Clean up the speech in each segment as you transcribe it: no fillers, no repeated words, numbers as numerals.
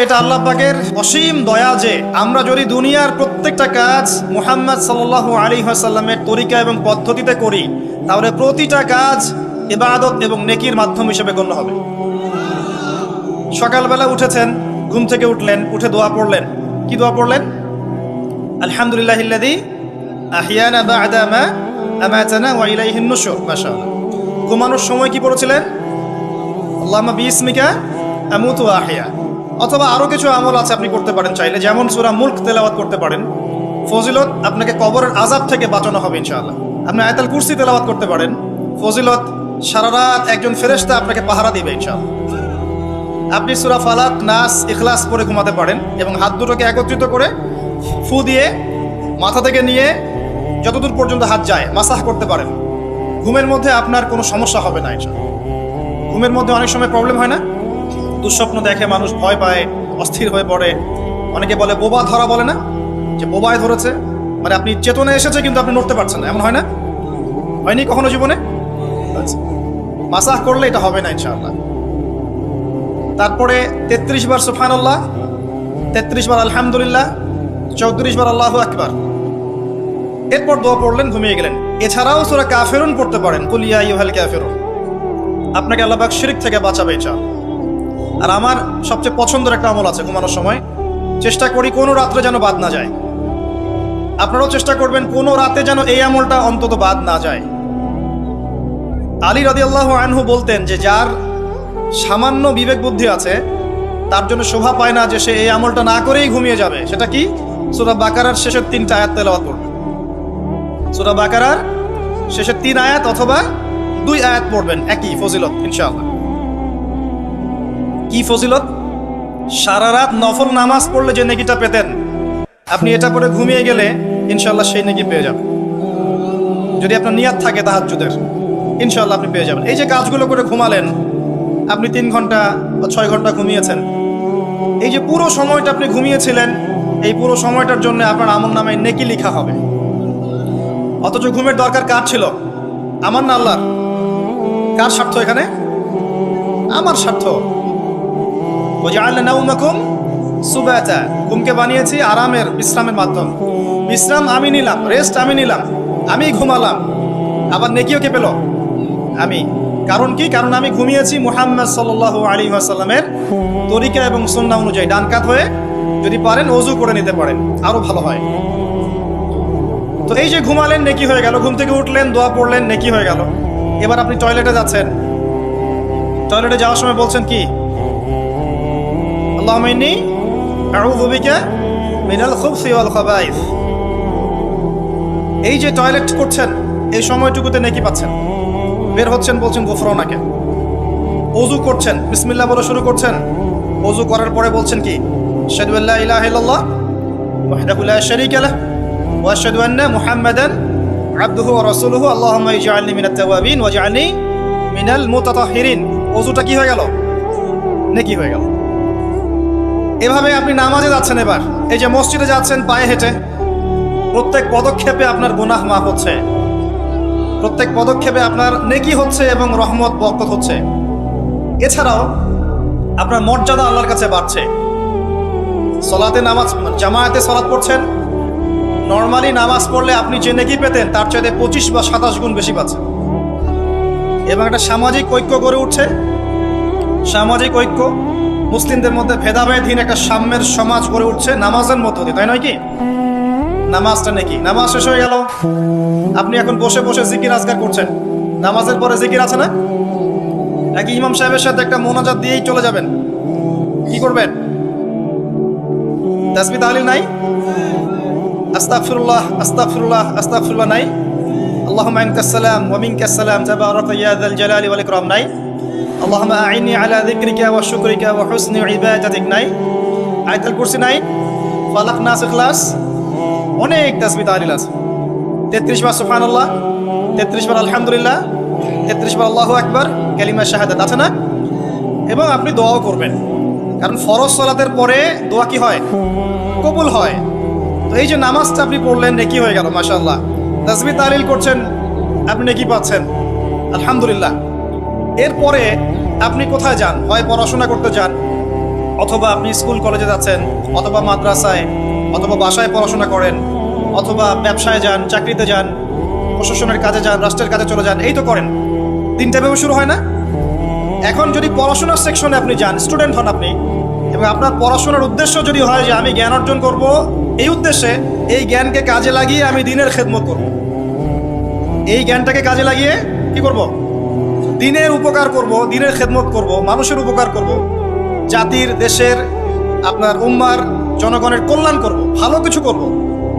এটা আল্লাহ পাকের অসীম দয়া যে আমরা যদি দুনিয়ার প্রত্যেকটা কাজ মুহাম্মদ সাল্লাল্লাহু আলাইহি ওয়াসাল্লামের তরিকা এবং পদ্ধতিতে করি, তাহলে প্রতিটা কাজ ইবাদত এবং নেকির মাধ্যম হিসেবে গণ্য হবে। সকালবেলা উঠেছেন, ঘুম থেকে উঠলেন, উঠে দোয়া পড়লেন। কি দোয়া পড়লেন? আলহামদুলিল্লাহিল্লাযী আহইয়ানা বা'দা মা আমাতানা ওয়া ইলাইহিন নুশুর। মাশাআল্লাহ। ঘুমানোর সময় কি পড়েছিলেন? আল্লাহুম্মা বিইসমিকা আমুতু ওয়া আহইয়া। অথবা আরো কিছু আমল আছে আপনি করতে পারেন চাইলে, যেমন সূরা মুলক তেলাওয়াত করতে পারেন। ফজিলত, আপনাকে কবরের আযাব থেকে বাঁচানো হবে ইনশাআল্লাহ। আপনি আয়াতুল কুরসি তেলাওয়াত করতে পারেন। ফজিলত, সারা রাত একজন ফেরেশতা আপনাকে পাহারা দিবে ইনশাআল্লাহ। আপনি সূরা ফালাক, নাস, ইখলাস পড়ে ঘুমাতে পারেন এবং হাত দুটোকে একত্রিত করে ফু দিয়ে মাথা থেকে নিয়ে যতদূর পর্যন্ত হাত যায় মাসাহ করতে পারেন। ঘুমের মধ্যে আপনার কোনো সমস্যা হবে না ইনশাআল্লাহ। ঘুমের মধ্যে অনেক সময় প্রবলেম হয় না? দুঃস্বপ্ন দেখে মানুষ, ভয় পায়, অস্থির হয়ে পড়ে। অনেকে বলে বোবা ধরা, বলে না যে বোবায় ধরেছে, মানে আপনি চেতনা এসেছে কিন্তু আপনি নড়তে পারছেন না, এমন হয় না? হয়নি কখনো জীবনে? মাসাহ করলে এটা হবে না ইনশাআল্লাহ। তারপরে 33 বার সুবহানাল্লাহ, 33 বার আলহামদুলিল্লাহ, 34 বার আল্লাহু আকবার। এরপর দোয়া পড়লেন, ঘুমিয়ে গেলেন। এছাড়াও সূরা কাফিরুন পড়তে পারেন, কুল ইয়া আইয়ুহাল কাফিরুন। আপনাকে আল্লাহ পাক শিরক থেকে বাঁচাবে ইনশাআল্লাহ। আর আমার সবচেয়ে পছন্দের একটা আমল আছে ঘুমানোর সময়, চেষ্টা করি কোনো রাত্রে যেন বাদ না যায়। আপনারাও চেষ্টা করবেন কোনো রাতে যেন এই আমলটা অন্তত বাদ না যায়। আলী রাদিয়াল্লাহু আনহু বলতেন যে যার সামান্য বিবেক বুদ্ধি আছে তার জন্য শোভা পায় না যে সে এই আমলটা না করেই ঘুমিয়ে যাবে। সেটা কি? সূরা বাকারার শেষের 3টা আয়াত তেলাওয়াত করবে। সূরা বাকারার শেষের 3 আয়াত অথবা 2 আয়াত পড়বেন, একই ফজিলত ইনশাআল্লাহ। কি ফজিলত? সারা রাত নফল নামাজ পড়লে যে নেকিটা পেতেন, আপনি এটা পড়ে ঘুমিয়ে গেলে ইনশাআল্লাহ সেই নেকি পেয়ে যাবেন। যদি আপনার নিয়াত থাকে তাহাজ্জুদের, ইনশাআল্লাহ আপনি পেয়ে যাবেন। এই যে কাজগুলো করে ঘুমালেন, আপনি 3 ঘন্টা বা 6 ঘন্টা ঘুমিয়েছেন, এই যে পুরো সময়টা আপনি ঘুমিয়েছিলেন, এই পুরো সময়টার জন্য আপনার আমলনামায় নেকি লেখা হবে। অথচ ঘুমের দরকার কার ছিল? আমার না আল্লাহর? কার স্বার্থ এখানে? আমার স্বার্থ। ওয়াজআলনা নাওমাকুম সুবাতা, ঘুমকে বানিয়েছি আরামের, বিশ্রামের মাধ্যম। বিশ্রাম আমি নিলাম, রেস্ট আমি নিলাম, আমি ঘুমালাম, আবার নেকিও কে পেল? আমি। কারণ কি? কারণ আমি ঘুমিয়েছি মুহাম্মদ সাল্লাল্লাহু আলাইহি ওয়াসাল্লামের তরিকা এবং সুন্নাহ অনুযায়ী। ডান কাত হয়ে যদি পারেন ওযু করে নিতে পারেন, আরো ভালো হয়। তো এই যে ঘুমালেন, নেকি হয়ে গেল। ঘুম থেকে উঠলেন, দোয়া পড়লেন, নেকি হয়ে গেল। এবার আপনি টয়লেটে যাচ্ছেন, টয়লেটে যাওয়ার সময় বলছেন কি? আল্লাহুম্মা ইন্নী আউযু বিকা মিনাল খুবসি ওয়াল খাবাইস। এই যে টয়লেট করছেন, এই সময়টুকুতে নেকি পাচ্ছেন। বের হচ্ছেন, বলছেন গুফরানাকে। ওযু করছেন, বিসমিল্লাহ বলে শুরু করছেন। ওযু করার পরে বলছেন কি? আশহাদু আল্লা ইলাহা ইল্লাল্লাহ ওয়াহদাহু লা শারীকা লাহু ওয়া আশহাদু আন্না মুহাম্মাদান আবদুহু ওয়া রাসূলুহু আল্লাহুম্মা ইজআলনি মিনাত তাওয়াবিন ওয়াজআলনি মিনাল মুতাতাহহিরিন। ওযুটা কি হয়ে গেল? নেকি হয়ে গেল। এভাবে আপনি নামাজে যাচ্ছেন। এবার এই যে মসজিদে যাচ্ছেন পায়ে হেঁটে, প্রত্যেক পদক্ষেপে আপনার গুনাহ মাফ হচ্ছে, প্রত্যেক পদক্ষেপে আপনার নেকি হচ্ছে এবং রহমত বরকত হচ্ছে। এছাড়াও আপনার মর্যাদা আল্লাহর কাছে বাড়ছে। সলাতে নামাজ, জামায়াতে সালাত পড়ছেন, নর্মালি নামাজ পড়লে আপনি যে নেকি পেতেন তার চাইতে 25 বা 27 গুণ বেশি পাচ্ছেন। এবং একটা সামাজিক ঐক্য গড়ে উঠছে। সামাজিক ঐক্য, মুসলিমদের মধ্যে ভেদাভেদহীন একটা সাম্যের সমাজ গড়ে উঠছে নামাজের মধ্য দিয়ে, তাই নয় কি? নামাজটা নেকি। নামাজ শেষ হয়ে গেল, আপনি এখন বসে বসে জিকির আজকার করছেন। নামাজের পরে জিকির আছে না? নাকি ইমাম সাহেবের সাথে একটা মোনাজাত দিয়েই চলে যাবেন? কি করবেন? তাসবিহ তাহলিল নাই? আস্তাগফিরুল্লাহ আস্তাগফিরুল্লাহ আস্তাগফিরুল্লাহ নাই? আল্লাহুম্মা আনতাস সালাম ওয়া মিনকাস সালাম তাবারাকা ইয়া যাল জালালি ওয়াল ইকরাম নাই? আল্লাহুম্মা আইনি আলা যিকরিকা ওয়া শুকরিকা ওয়া হুসনি ইবাদাতিক নাই? আয়াতুল কুরসি নাই? ফালাক, নাস, ইখলাস, অনেক তাসবিহ তাহলিল আছে। 33 বার সুবহানাল্লাহ, 33 বার আলহামদুলিল্লাহ, 33 বার আল্লাহু আকবার, কালিমা শাহাদাত আছে না? এবং আপনি দোয়াও করবেন, কারণ ফরজ সালাতের পরে দোয়া কি হয়? কবুল হয়। তো এই যে নামাজটা আপনি পড়লেন, নেকি হয়ে গেল মাশাআল্লাহ। তাসবিহ তাহলিল করছেন, আপনি নেকি পাচ্ছেন, আলহামদুলিল্লাহ। এরপরে আপনি কোথায় যান? হয় পড়াশোনা করতে যান, অথবা আপনি স্কুল কলেজে যাচ্ছেন, অথবা মাদ্রাসায়, অথবা বাসায় পড়াশোনা করেন, অথবা ব্যবসায় যান, চাকরিতে যান, প্রশাসনের কাজে যান, রাষ্ট্রের কাজে চলে যান, এই তো করেন। দিনটা ভেবে শুরু হয় না? এখন যদি পড়াশোনার সেকশনে আপনি যান, স্টুডেন্ট হন আপনি, এবং আপনার পড়াশোনার উদ্দেশ্য যদি হয় যে আমি জ্ঞান অর্জন করব, এই উদ্দেশ্যে এই জ্ঞানকে কাজে লাগিয়ে আমি দিনের খেদমত করব, এই জ্ঞানটাকে কাজে লাগিয়ে কি করব? দিনের উপকার করব, দিনের খেদমত করব, মানুষের উপকার করব, জাতির, দেশের, আপনার উম্মার, জনগণের কল্যাণ করব, ভালো কিছু করব।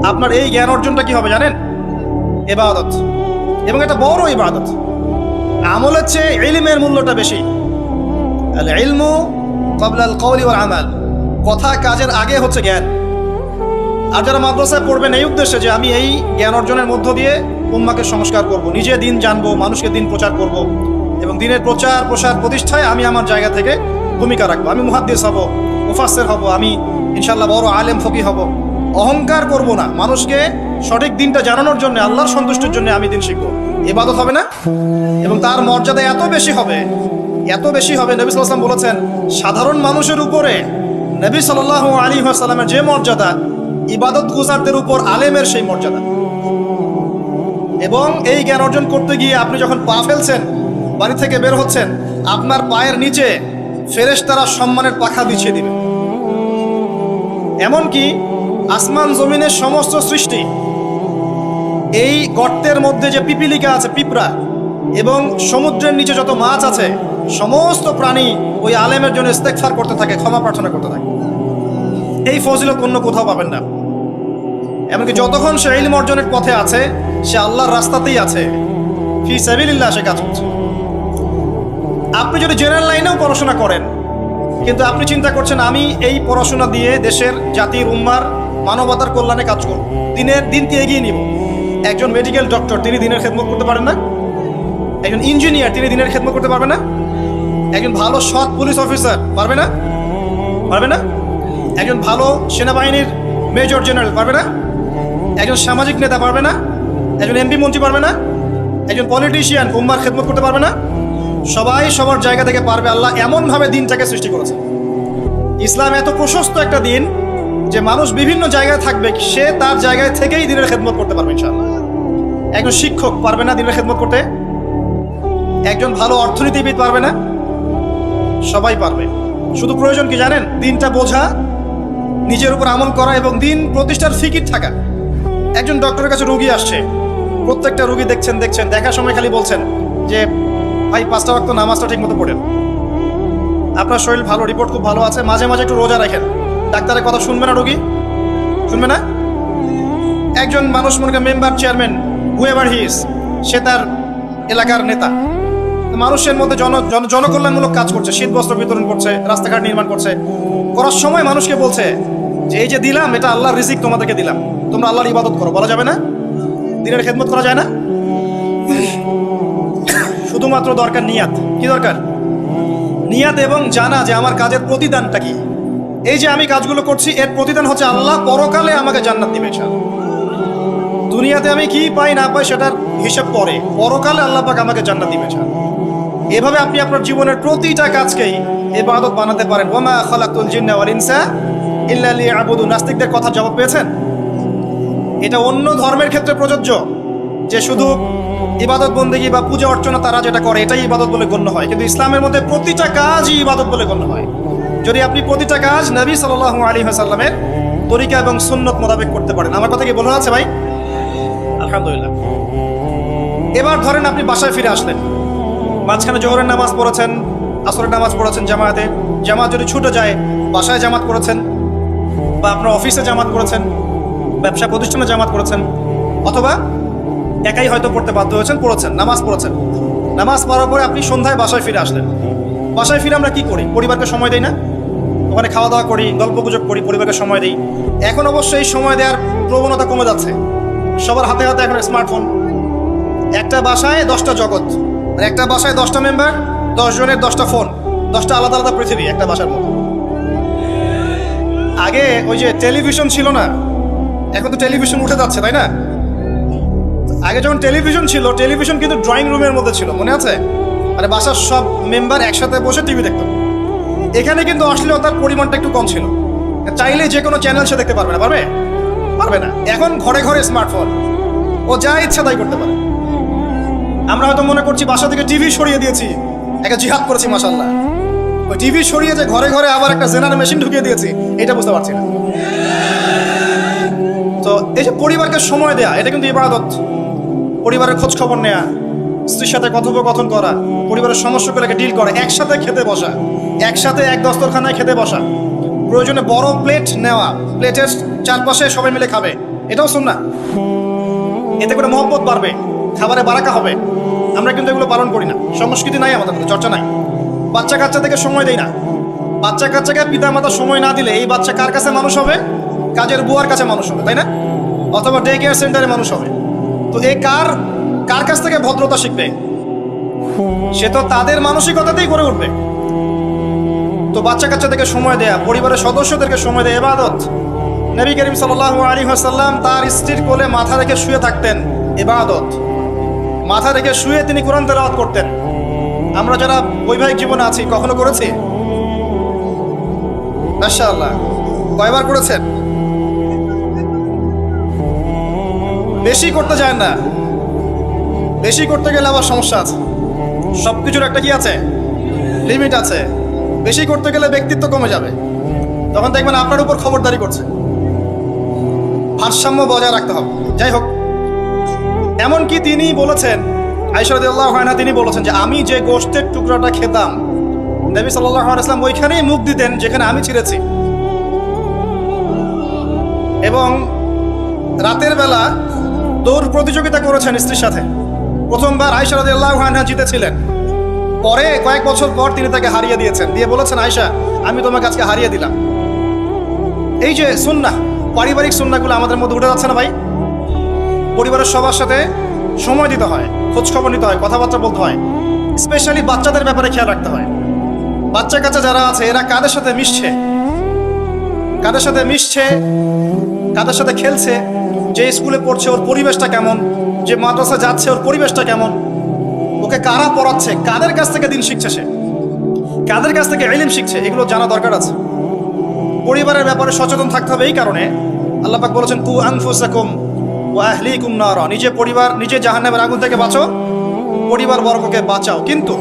আপনার এই জ্ঞান অর্জনটা কি হবে জানেন? ইবাদত, এবং এটা বড় ইবাদত। আমলের চেয়ে ইলমের মূল্যটা বেশি। আল ইলমু ক্বাবলা আল কওলি ওয়াল আমাল, কথা কাজের আগে হচ্ছে জ্ঞান। আর যারা মাদ্রাসায় পড়বেন এই উদ্দেশ্যে যে আমি এই জ্ঞান অর্জনের মধ্য দিয়ে উম্মাকে সংস্কার করব, নিজে দিন জানবো, মানুষকে দিন প্রচার করব, এবং দিনের প্রচার প্রসার প্রতিষ্ঠায় আমি আমার জায়গা থেকে ভূমিকা রাখবো। আমি মুহাদ্দিস হব, মুফাসসির হব, আমি ইনশাআল্লাহ বড় আলেম ফকি হব। অহংকার করব না, মানুষকে সঠিক দিনটা জানানোর জন্য, আল্লাহর সন্তুষ্টির জন্য আমি দিন শিখবো। ইবাদত হবে না? এবং তার মর্যাদা এত বেশি হবে, এত বেশি হবে। নবী সাল্লাল্লাহু আলাইহি ওয়াসাল্লাম বলেছেন, সাধারণ মানুষের উপরে নবী সাল্লাল্লাহু আলাইহি ওয়াসাল্লামের যে মর্যাদা, ইবাদত গুজারদের উপর আলেমের সেই মর্যাদা। এবং এই জ্ঞান অর্জন করতে গিয়ে আপনি যখন পা ফেলছেন, বাড়ি থেকে বের হচ্ছেন, আপনার পায়ের নিচে ফেরেশতারা সম্মানের পাখা বিছিয়ে দিবে। এমনকি আসমান জমিনের সমস্ত সৃষ্টি, এই গর্তের মধ্যে যে পিপিলিকা আছে, পিঁপড়া, এবং সমুদ্রের নিচে যত মাছ আছে, সমস্ত প্রাণী ওই আলেমের জন্য ইস্তেগফার করতে থাকে, ক্ষমা প্রার্থনা করতে থাকে। এই ফজিলত অন্য কোথাও পাবেন না। এমনকি যতক্ষণ সে ইলম অর্জনের পথে আছে, সে আল্লাহর রাস্তাতেই আছে, ফি সাবিলিল্লাহ সে কাজ করছে। আপনি যদি জেনারেল লাইনেও পড়াশোনা করেন, কিন্তু আপনি চিন্তা করছেন আমি এই পড়াশোনা দিয়ে দেশের, জাতির, উম্মার, মানবতার কল্যাণে কাজ করব, দিনকে এগিয়ে নিব। একজন মেডিকেল ডক্টর, তিনি দিনের খেদমত করতে পারেন না? একজন ইঞ্জিনিয়ার, তিনি দিনের খেদমত করতে পারবে না? একজন ভালো সৎ পুলিশ অফিসার পারবে না? পারবে না? একজন ভালো সেনাবাহিনীর মেজর জেনারেল পারবে না? একজন সামাজিক নেতা পারবে না? একজন এমপি মন্ত্রী পারবে না? একজন পলিটিশিয়ান উম্মার খেদমত করতে পারবে না? সবাই সবার জায়গা থেকে পারবে। আল্লাহ এমনভাবে দিনটাকে সৃষ্টি করেছে। ইসলাম এত প্রশস্ত একটা দিন যে মানুষ বিভিন্ন জায়গায় থাকবে, সে তার জায়গায় থেকেই দিনের খেদমত করতে পারবে ইনশাআল্লাহ। একজন শিক্ষক পারবে না দিনের খেদমত করতে? একজন ভালো অর্থনীতিবিদ পারবে না? সবাই পারবে। শুধু প্রয়োজন কি জানেন? দিনটা বোঝা, নিজের উপর আমল করা, এবং দিন প্রতিষ্ঠার ফিকির থাকা। একজন ডক্টরের কাছে রোগী আসছে, প্রত্যেকটা রোগী দেখছেন, দেখার সময় খালি বলছেন যে ভাই 5টা ওয়াক্ত নামাজটা ঠিক মতো পড়েন, আপনার শরীর ভালো, রিপোর্ট খুব ভালো আছে, মাঝে মাঝে একটু রোজা রাখেন। ডাক্তারের কথা শুনবে না রোগী? শুনবে না? একজন মানুষ, মনে করেন member, chairman, whoever he is, সে তার এলাকার নেতা, মানুষের মধ্যে জনকল্যাণমূলক কাজ করছে, শীত বস্ত্র বিতরণ করছে, রাস্তাঘাট নির্মাণ করছে, করার সময় মানুষকে বলছে যে এই যে দিলাম, এটা আল্লাহর রিজিক, তোমাদেরকে দিলাম, তোমরা আল্লাহর ইবাদত করো। বলা যাবে না? দিনের খেদমত করা যায় না? শুধুমাত্র দরকার নিয়াত। কি দরকার? নিয়াত, এবং জানা যে আমার কাজের প্রতিদানটা কি। এই যে আমি কাজগুলো করছি, এর প্রতিদান হচ্ছে আল্লাহ পরকালে আমাকে জান্নাত দিবে ইনশাআল্লাহ। দুনিয়াতে আমি কি পাই না পাই সেটার হিসাব পরে, পরকালে আল্লাহ পাক আমাকে জান্নাত দিবে ইনশাআল্লাহ। এভাবে আপনি আপনার জীবনের প্রতিটা কাজকেই ইবাদত বানাতে পারেন। ওয়ামা খালাকতুল জিন্না ওয়াল ইনসা ইল্লা লিয়াবুদুন। নাস্তিকদের কথা জবাব পেয়েছেন? এটা অন্য ধর্মের ক্ষেত্রে প্রযোজ্য, যে শুধু ইবাদত বন্দেগী বা পূজা অর্চনা তারা যেটা করে এটাই ইবাদত বলে গণ্য হয়, কিন্তু ইসলামের মধ্যে প্রতিটা কাজই ইবাদত বলে গণ্য হয়, যদি আপনি প্রতিটা কাজ নবী সাল্লাল্লাহু আলাইহি ওয়াসাল্লামের তরিকা এবং সুন্নত মোতাবেক করতে পারেন। আমার কথা কি বোঝা যাচ্ছে ভাই? আলহামদুলিল্লাহ। এবার ধরেন আপনি বাসায় ফিরে আসলেন, মাঝখানে জোহরের নামাজ পড়েছেন, আসরের নামাজ পড়েছেন জামাতে, জামাত যদি ছুটে যায় বাসায় জামাত করেছেন, বা আপনার অফিসে জামাত করেছেন, ব্যবসা প্রতিষ্ঠানে জামাত করেছেন, অথবা একাই হয়তো পড়তে বাধ্য হয়েছেন, পড়েছেন, নামাজ পড়েছেন। নামাজ পড়ার পরে আপনি সন্ধ্যায় বাসায় ফিরে আসলেন। বাসায় ফিরে আমরা কি করি? পরিবারকে সময় দেই না? ওখানে খাওয়া দাওয়া করি, গল্প গুজব করি, পরিবারকে সময় দিই। এখন অবশ্যই সময় দেওয়ার প্রবণতা কমে যাচ্ছে, সবার হাতে হাতে এখন স্মার্টফোন। একটা বাসায় 10টা জগৎ, আর একটা বাসায় 10টা মেম্বার, 10 জনের 10টা ফোন, 10টা আলাদা আলাদা পৃথিবী একটা বাসার মতো। আগে ওই যে টেলিভিশন ছিল না, এখন তো টেলিভিশন উঠে যাচ্ছে, তাই না? আগে যখন টেলিভিশন ছিল, টেলিভিশন কিন্তু ড্রয়িং রুমের মধ্যে ছিল, মনে আছে? মানে বাসার সব মেম্বার একসাথে বসে টিভি দেখত। এখানে কিন্তু অশ্লীলতার পরিমাণটা একটু কম ছিল। চাইলে যে কোনো চ্যানেল সে দেখতে পারবে না, পারবে না। এখন ঘরে ঘরে স্মার্টফোন, ও যা ইচ্ছা তাই করতে পারে। আমরা হয়তো মনে করছি বাসা থেকে টিভি সরিয়ে দিয়েছি, একটা জিহাদ করেছি মাশাআল্লাহ। ওই টিভি সরিয়ে যে ঘরে ঘরে আবার একটা জেনার মেশিন ঢুকিয়ে দিয়েছি, এটা বুঝতে পারছি না। তো এই যে পরিবারকে সময় দেয়া, এটা কিন্তু ইবাদত। পরিবারের খোঁজ খবর নেয়া, স্ত্রীর সাথে কথোপকথন করা, পরিবারের সমস্যাগুলোকে ডিল করা, একসাথে খেতে বসা, একসাথে এক দস্তরখানায় খেতে বসা, প্রয়োজনে বড় প্লেট নেওয়া, প্লেটের চারপাশে সবাই মিলে খাবে, এটাও সুন্নাহ। এতে করে মহব্বত বাড়বে, খাবারে বারাকা হবে। আমরা কিন্তু এগুলো পালন করি না, সংস্কৃতি নাই আমাদের মধ্যে, চর্চা নাই। বাচ্চা কাচ্চা থেকে সময় দেই না। বাচ্চা কাচ্চাকে পিতা মাতা সময় না দিলে এই বাচ্চা কার কাছে মানুষ হবে? কাজের বুয়ার কাছে মানুষ হবে, তাই না? অথবা ডে কেয়ার সেন্টারে মানুষ হবে। তো এই কার কাছ থেকে ভদ্রতা শিখবে? সে তো তাদের মানসিকতাতেই গড়ে উঠবে। তো বাচ্চা কাচ্চাদেরকে সময় দেয়া, পরিবারের সদস্যদেরকে সময় দেয়া ইবাদত। নবী করিম সাল্লাল্লাহু আলাইহি ওয়াসাল্লাম তার স্ত্রীর কোলে মাথা রেখে শুয়ে থাকতেন, ইবাদত। মাথা রেখে শুয়ে তিনি কোরআন তেলাওয়াত করতেন। আমরা যারা বৈবাহিক জীবনে আছি, কখনো করেছি? মাশাআল্লাহ, কয়বার করেছেন? বেশি করতে যায় না, বেশি করতে গেলে আবার সমস্যা আছে। সবকিছুর একটা কি আছে? লিমিট আছে। বেশি করতে গেলে ব্যক্তিত্ব কমে যাবে, তখন দেখবেন আপনার উপর খবরদারি করছে। ভারসাম্য বজায় রাখতে হবে। যাই হোক, এমনকি তিনি বলেছেন, আয়েশা রাদিয়াল্লাহু আনহা তিনি বলেছেন যে আমি যে গোশতের টুকরাটা খেতাম, নবী সাল্লাল্লাহু আলাইহি ওয়াসাল্লাম ওইখানেই মুখ দিতেন যেখানে আমি ছিঁড়েছি। এবং রাতের বেলা দৌড় প্রতিযোগিতা করেছেন স্ত্রীর সাথে। প্রথমবার আয়েশা রাদিয়াল্লাহু আনহা জিতেছিলেন, পরে কয়েক বছর পর তিনি তাকে হারিয়ে দিয়েছেন, দিয়ে বলেছেন, আয়েশা আমি তোমাকে আজকে হারিয়ে দিলাম। এই যে সুন্নাহ, পারিবারিক সুন্নাহগুলো আমাদের মধ্যে উঠে যাচ্ছে না ভাই? পরিবারের সবার সাথে সময় দিতে হয়, খোঁজ খবর নিতে হয়, কথাবার্তা বলতে হয়। স্পেশালি বাচ্চাদের ব্যাপারে খেয়াল রাখতে হয়। বাচ্চা কাচ্চা যারা আছে এরা কাদের সাথে মিশছে, কাদের সাথে মিশছে, কাদের সাথে খেলছে, যে স্কুলে পড়ছে ওর পরিবেশটা কেমন, যে মাদ্রাসা যাচ্ছে ওর পরিবেশটা কেমন, ওকে কারা পড়াচ্ছে, কাদের কাছ থেকে দিন শিখছে, সে কাদের কাছ থেকে ইলম শিখছে, এগুলো জানা দরকার আছে। পরিবারের ব্যাপারে সচেতন থাকতে হবে। এই কারণে আল্লাহ পাক বলেছেন, কু আনফুসাকুম ওয়া আহলিকুম নারা, নিজে পরিবার, নিজে জাহান্নামের আগুন থেকে বাঁচো, পরিবার বর্গকে বাঁচাও। কিন্তু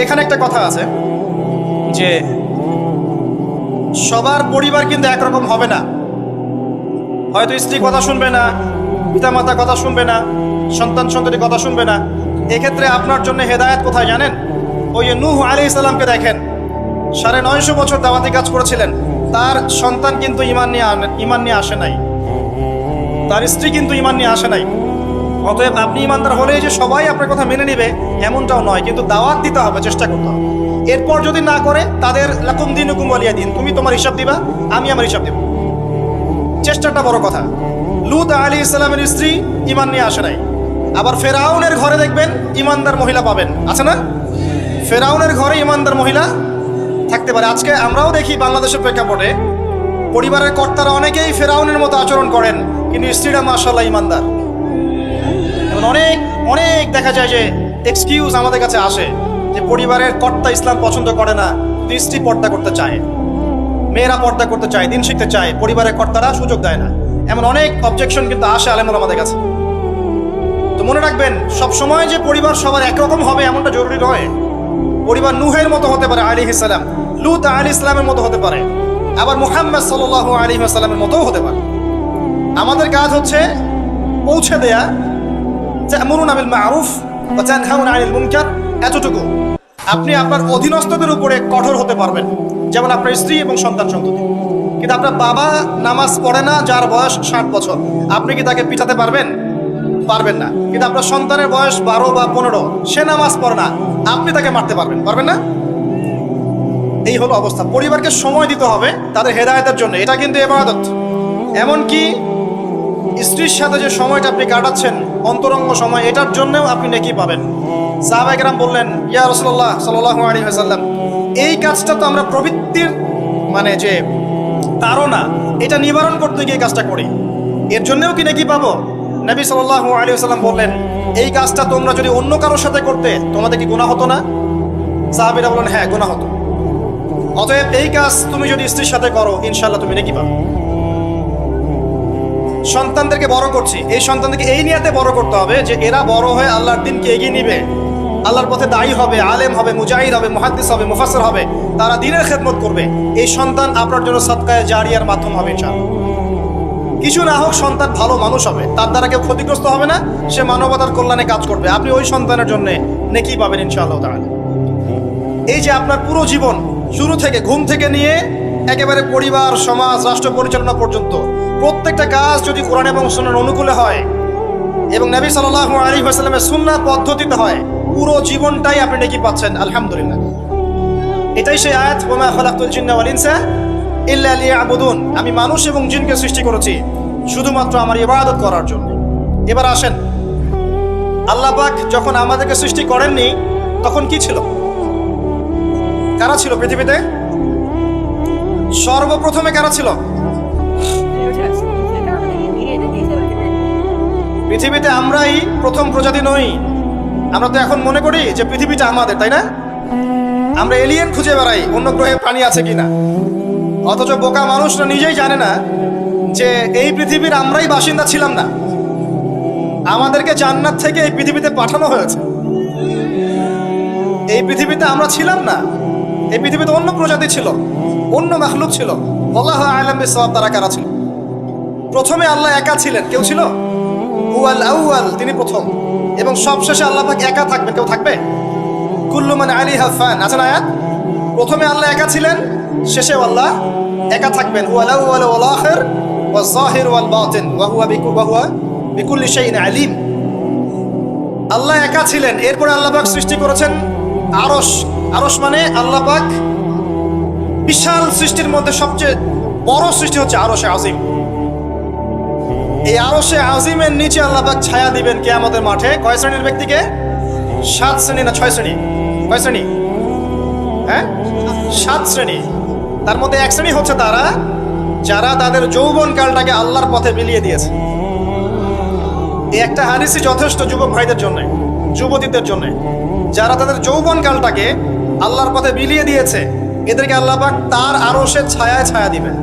এখানে একটা কথা আছে যে সবার পরিবার কিন্তু একরকম হবে না। হয়তো স্ত্রী কথা শুনবে না, পিতামাতা কথা শুনবে না, সন্তান সন্ততি কথা শুনবে না। এক্ষেত্রে আপনার জন্য হেদায়েত কোথায় জানেন? ওই নূহ আলাইহিস সালামকে দেখেন, 950 বছর দাওয়াতি কাজ করেছিলেন, তার সন্তান কিন্তু ঈমান নিয়ে আসে নাই, তার স্ত্রী কিন্তু ঈমান নিয়ে আসে নাই। অতএব আপনি ঈমানদার হলেই যে সবাই আপনার কথা মেনে নেবে এমনটাও নয়, কিন্তু দাওয়াত দিতে হবে, চেষ্টা করতে হবে। এরপর যদি না করে, তাদের লাকুম দীনুকুম ওয়ালিয়া দিন, তুমি তোমার হিসাব দিবা, আমি আমার হিসাব দেব। চেষ্টাটা বড় কথা। লূত আলাইহিস সালামের স্ত্রী ঈমান নিয়ে আসে নাই। আবার ফেরাউনের ঘরে দেখবেন ঈমানদার মহিলা পাবেন, আছে না? ফেরাউনের ঘরে ঈমানদার মহিলা থাকতে পারে। আজকে আমরাও দেখি বাংলাদেশের প্রেক্ষাপটে পরিবারের কর্তারা অনেকেই ফেরাউনের মতো আচরণ করেন, কিন্তু স্ত্রীরা মাশাআল্লাহ ঈমানদার। এবং অনেক অনেক দেখা যায় যে এক্সকিউজ আমাদের কাছে আসে যে পরিবারের কর্তা ইসলাম পছন্দ করে না, কিন্তু স্ত্রী পর্দা করতে চায়, মেয়েরা পর্দা করতে চায়, দিন শিখতে চায়, পরিবারের কর্তারা সুযোগ দেয় না। এমন অনেক অবজেকশন কিন্তু আসে আলেমুল আমাদের কাছে। তো মনে রাখবেন, সব সময় যে পরিবার সবার একরকম হবে এমনটা জরুরি নয়। পরিবার নূহের মতো হতে পারে আলাইহিস সালাম, লূত আলাইহিস সালামের মতো হতে পারে, আবার মুহাম্মদ সাল্লাল্লাহু আলাইহি ওয়াসাল্লামের মতোও হতে পারে। আমাদের কাজ হচ্ছে পৌঁছে দেয়া, তা'মুরুনা বিল মা'রুফ ওয়া তানহাউনা আনিল মুনকার, এতটুকু। আপনি আপনার অধীনস্থদের উপরে কঠোর হতে পারবেন, যেমন আপনার স্ত্রী এবং সন্তান সন্ততি। কিন্তু আপনার বাবা নামাজ পড়ে না, যার বয়স 60 বছর, আপনি কি তাকে পিটাতে পারবেন? পারবেন না। কিন্তু আপনার সন্তানের বয়স 12 বা 15, সে নামাজ পড়ে না, আপনি তাকে মারতে পারবেন না? এই হলো অবস্থা। পরিবারকে সময় দিতে হবে তাদের হেদায়েতের জন্য, এটা কিন্তু ইবাদত। এমনকি স্ত্রীর সাথে যে সময়টা আপনি কাটাচ্ছেন, অন্তরঙ্গ সময়, এটার জন্যও আপনি নেকি পাবেন। সাহাবায়ে কেরাম বললেন, ইয়া রাসূলুল্লাহ সাল্লাল্লাহু আলাইহি ওয়াসাল্লাম, এই কাজটা তো আমরা প্রবৃত্তির মানে যে তাড়না, এটা নিবারণ করতে গিয়ে কাজটা করি, এর জন্যও কি নেকি পাবো? নবী সাল্লাল্লাহু আলাইহি ওয়াসাল্লাম বললেন, এই কাজটা তোমরা যদি অন্য কারোর সাথে করতে তোমাদের কি গুনাহ হতো না? সাহাবীরা বললেন, হ্যাঁ গুনাহ হতো। অতএব এই কাজ তুমি যদি স্ত্রীর সাথে করো ইনশাআল্লাহ তুমি নেকি পাবে। সন্তানদেরকে বড় করছি, এই সন্তানদেরকে এই নিয়াতে বড় করতে হবে যে এরা বড় হয়ে আল্লাহর দ্বীনকে এগিয়ে নিবে, আল্লাহর পথে দায়ী হবে, আলেম হবে, মুজাহিদ হবে, মুহাদ্দিস হবে, মুফাসসির হবে, তারা দ্বীনের খেদমত করবে। এই সন্তান আপনার জন্য সাদকায়ে জারিয়ার মাধ্যম হবে ইনশাআল্লাহ। কিছু না হোক সন্তান ভালো মানুষ হবে, তার দ্বারা কেউ ক্ষতিগ্রস্ত হবে না, সে মানবতার কল্যাণে কাজ করবে, আপনি ওই সন্তানের জন্য নেকি পাবেন ইনশাআল্লাহ তাআলা। এই যে আপনার পুরো জীবন শুরু থেকে ঘুম থেকে নিয়ে একেবারে পরিবার, সমাজ, রাষ্ট্র পরিচালনা পর্যন্ত প্রত্যেকটা কাজ যদি কোরআন এবং সুন্নাহর অনুকূলে হয় এবং নবী সাল্লাল্লাহু আলাইহি ওয়াসাল্লামের সুন্নাহ পদ্ধতিতে হয়, পুরো জীবনটাই আপনি নেকি পাচ্ছেন আলহামদুলিল্লাহ। এটাই সেই আয়াত, ওয়া মা খালাকতুল জিন্না ওয়াল ইনসা ইল্লা লিয়াবুদুন, আমি মানুষ এবং জিনকে সৃষ্টি করেছি শুধুমাত্র আমার ইবাদত করার জন্য। এবার আসেন, আল্লাহ পাক যখন আমাদেরকে সৃষ্টি করেননি তখন কি ছিল? কারা ছিল পৃথিবীতে? সর্বপ্রথমে কারা ছিল পৃথিবীতে? আমরাই প্রথম প্রজাতি নই। আমরা তো এখন মনে করি যে পৃথিবীটা আমাদের, তাই না? আমরা এলিয়েন খুঁজে বেড়াই অন্য গ্রহে প্রাণী আছে কিনা, অথচ বোকা মানুষরা নিজেই জানে না যে এই পৃথিবীর আমরাই বাসিন্দা ছিলাম না, আমাদেরকে জান্নাত থেকে এই পৃথিবীতে পাঠানো হয়েছে। এই পৃথিবীতে আমরা ছিলাম না, এই পৃথিবীতে অন্য প্রজাতি ছিল, অন্য মাখলুক ছিল। আল্লাহু আ'লাম বিসওয়াব, তারা কারা ছিল? প্রথমে আল্লাহ একা ছিলেন, কেউ ছিল? হুয়াল আউয়াল, তিনি প্রথম, এবং সবশেষে আল্লাহ পাক একা থাকবেন, কেউ থাকবে? কুল্লু মান আলাইহা ফান, আছে না আয়াত? প্রথমে আল্লাহ একা ছিলেন, শেষেও আল্লাহ একা থাকবেন। হুয়াল আউয়াল ওয়াল আখির ওয়াজ যাহির ওয়াল বাতিন ওয়া হুয়া বিকুল্লি শাইইন আলিম। আল্লাহ একা ছিলেন, এরপরে আল্লাহ পাক সৃষ্টি করেছেন আরশ। আরশ মানে আল্লাহ পাক বিশাল সৃষ্টির মধ্যে সবচেয়ে বড় সৃষ্টি হচ্ছে আরশে আজিম। এই আরশে আজিমের নিচে আল্লাহ পাক ছায়া দিবেন কিয়ামতের মাঠে। কয় শ্রেণীর ব্যক্তিকে? 7 শ্রেণী না 6 শ্রেণী? কয় শ্রেণী? হ্যাঁ, 7 শ্রেণী। তার মধ্যে 1 শ্রেণী হচ্ছে তারা যারা তাদের যৌবনকালটাকে আল্লাহর পথে বিলিয়ে দিয়েছে। এই একটা হাদিসই যথেষ্ট যুবক ভাইদের জন্য, যুবতীদের জন্য, যারা তাদের যৌবনকালটাকে আল্লাহর পথে বিলিয়ে দিয়েছে, এদেরকে আল্লাহ পাক তার আরশের ছায়ায় ছায়া দিবেন।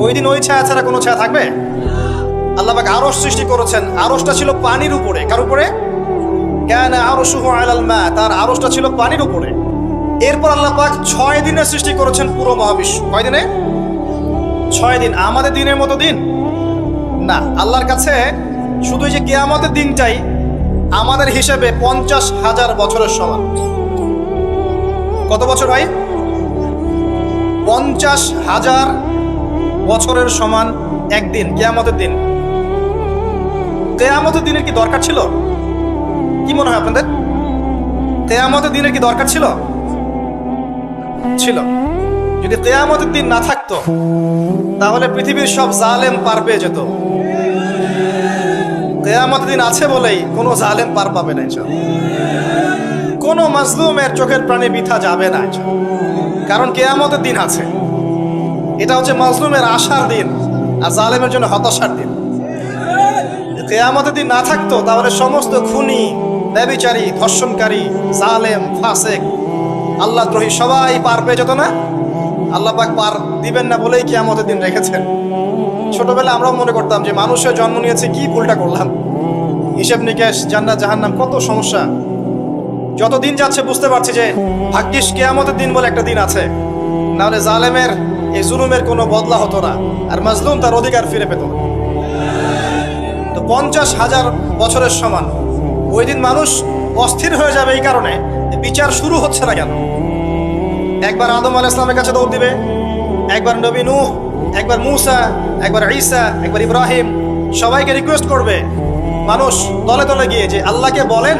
ওই দিন ওই ছায়া ছাড়া কোনো ছায়া থাকবে? আল্লাহ পাক আরশ সৃষ্টি করেছেন, আরশটা ছিল পানির উপরে। কার উপরে? কানা আরশুহু আলাল মা, তার আরশটা ছিল পানির উপরে। এরপর আল্লাহ পাক 6 দিনে সৃষ্টি করেছেন পুরো মহাবিশ্ব। কয় দিনে? 6 দিন। আমাদের দিনের মতো দিন না, আল্লাহর কাছে শুধু এই যে কিয়ামতের দিনটাই আমাদের হিসেবে 50,000 বছরের সমান। কত বছর ভাই? 50,000 বছরের সমান একদিন, কিয়ামতের দিন। কিয়ামতের দিনের কি দরকার ছিল? কি মনে হয় আপনাদের? কিয়ামতের দিনের কি দরকার ছিল? ছিল। যদি কিয়ামতের দিন না থাকতো তাহলে পৃথিবীর সব জালেম পার পেয়ে যেত। কিয়ামতের দিন আছে বলেই কোনো জালেম পার পাবে না ইনশাআল্লাহ। কোনো মাজলুমের চোখের প্রাণে বৃথা যাবে না ইনশাআল্লাহ, কারণ কিয়ামতের দিন আছে। এটা হচ্ছে মাজলুমের আশার দিন আর জালেমের জন্য হতাশার দিন। কিয়ামতের দিন না থাকতো তাহলে সমস্ত খুনি, ব্যভিচারী, ধর্ষণকারী, জালেম, ফাসেক, আল্লাহদ্রোহী সবাই পার পেয়ে যেত না। আল্লাহ পাক পার দিবেন না বলেই কিয়ামতের দিন রেখেছেন। ছোটবেলায় আমরাও মনে করতাম যে মানুষের জন্ম নিয়েছে, কি ভুলটা করলাম, হিসেব নিকেশ, জান্নাত জাহান্নাম, কত সমস্যা। যত দিন যাচ্ছে বুঝতে পারছি যে ভাগ্যিস কিয়ামতের দিন বলে একটা দিন আছে, নাহলে জালেমের এই জুলুমের কোনো বদলা হতো না আর মাজলুম তার অধিকার ফিরে পেত না। তো 50,000 বছরের সমান ওই দিন মানুষ অস্থির হয়ে যাবে এই কারণে বিচার শুরু হচ্ছে না কেন। একবার আদম আলাইহিস সালামের কাছে দৌড় দিবে, একবার নবী নূহ, একবার মূসা, একবার ঈসা, একবার ইব্রাহিম, সবাইকে রিকোয়েস্ট করবে মানুষ দলে দলে গিয়ে যে আল্লাহকে বলেন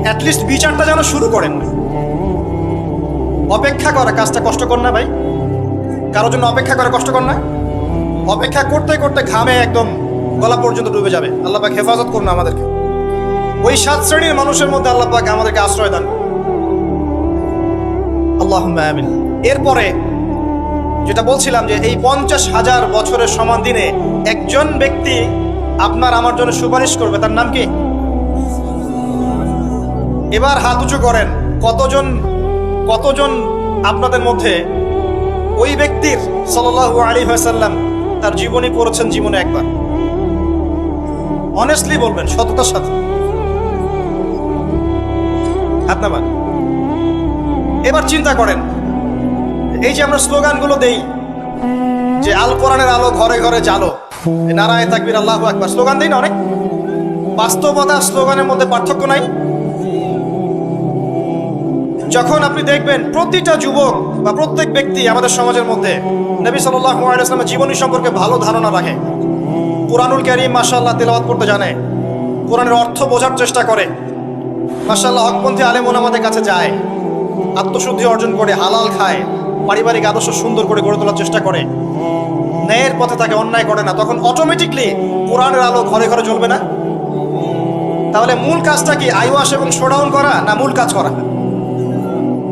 অ্যাটলিস্ট বিচারটা যেন শুরু করেন। অপেক্ষা করা কাজটা কষ্টকর না ভাই? কারোর জন্য অপেক্ষা করা কষ্টকর না? অপেক্ষা করতে করতে ঘামে একদম গলা পর্যন্ত ডুবে যাবে। আল্লাহ পাক হেফাজত করুন আমাদেরকে। ওই 7 শ্রেণীর মানুষের মধ্যে আল্লাহ পাক আমাদেরকে আশ্রয় দান, আল্লাহুম্মা আমিন। এরপরে যেটা বলছিলাম যে এই 50,000 বছরের সমান দিনে একজন ব্যক্তি আপনার আমার জন্য সুপারিশ করবে, তার নাম কি? এবার হাত উঁচু করেন, কতজন আপনাদের মধ্যে ওই ব্যক্তির সাল্লাল্লাহু আলাইহি ওয়াসাল্লাম তার জীবনী পড়েছেন জীবনে একবার? অনেস্টলি বলবেন, সততার সাথে হাত নামান। এবার চিন্তা করেন, এই যে আমরা স্লোগানগুলো দেই যে আল কোরআনের আলো ঘরে ঘরে জালো, নারায়ে তাকবীর আল্লাহু আকবার, স্লোগান দেই না অনেক? বাস্তবতা স্লোগানের মধ্যে পার্থক্য নাই? যখন আপনি দেখবেন প্রতিটা যুবক বা প্রত্যেক ব্যক্তি আমাদের সমাজের মধ্যে নবী সাল্লাল্লাহু আলাইহি ওয়াসাল্লামের জীবনী সম্পর্কে ভালো ধারণা রাখে, কুরআনুল কারীম মাশাআল্লাহ তেলাওয়াত করতে জানে, কোরআনের অর্থ বোঝার চেষ্টা করে, মাশাআল্লাহ হকপন্থী আলেম ওলামাদের কাছে যায়, আত্মশুদ্ধি অর্জন করে, হালাল খায়, পারিবারিক আদর্শ সুন্দর করে গড়ে তোলার চেষ্টা করে, ন্যায়ের পথে তাকে অন্যায় করে না, তখন অটোমেটিকলি কোরআনের আলো ঘরে ঘরে জ্বলবে না? তাহলে মূল কাজটা কি আইওয়াশ এবং শোডাউন করা, না মূল কাজ করা?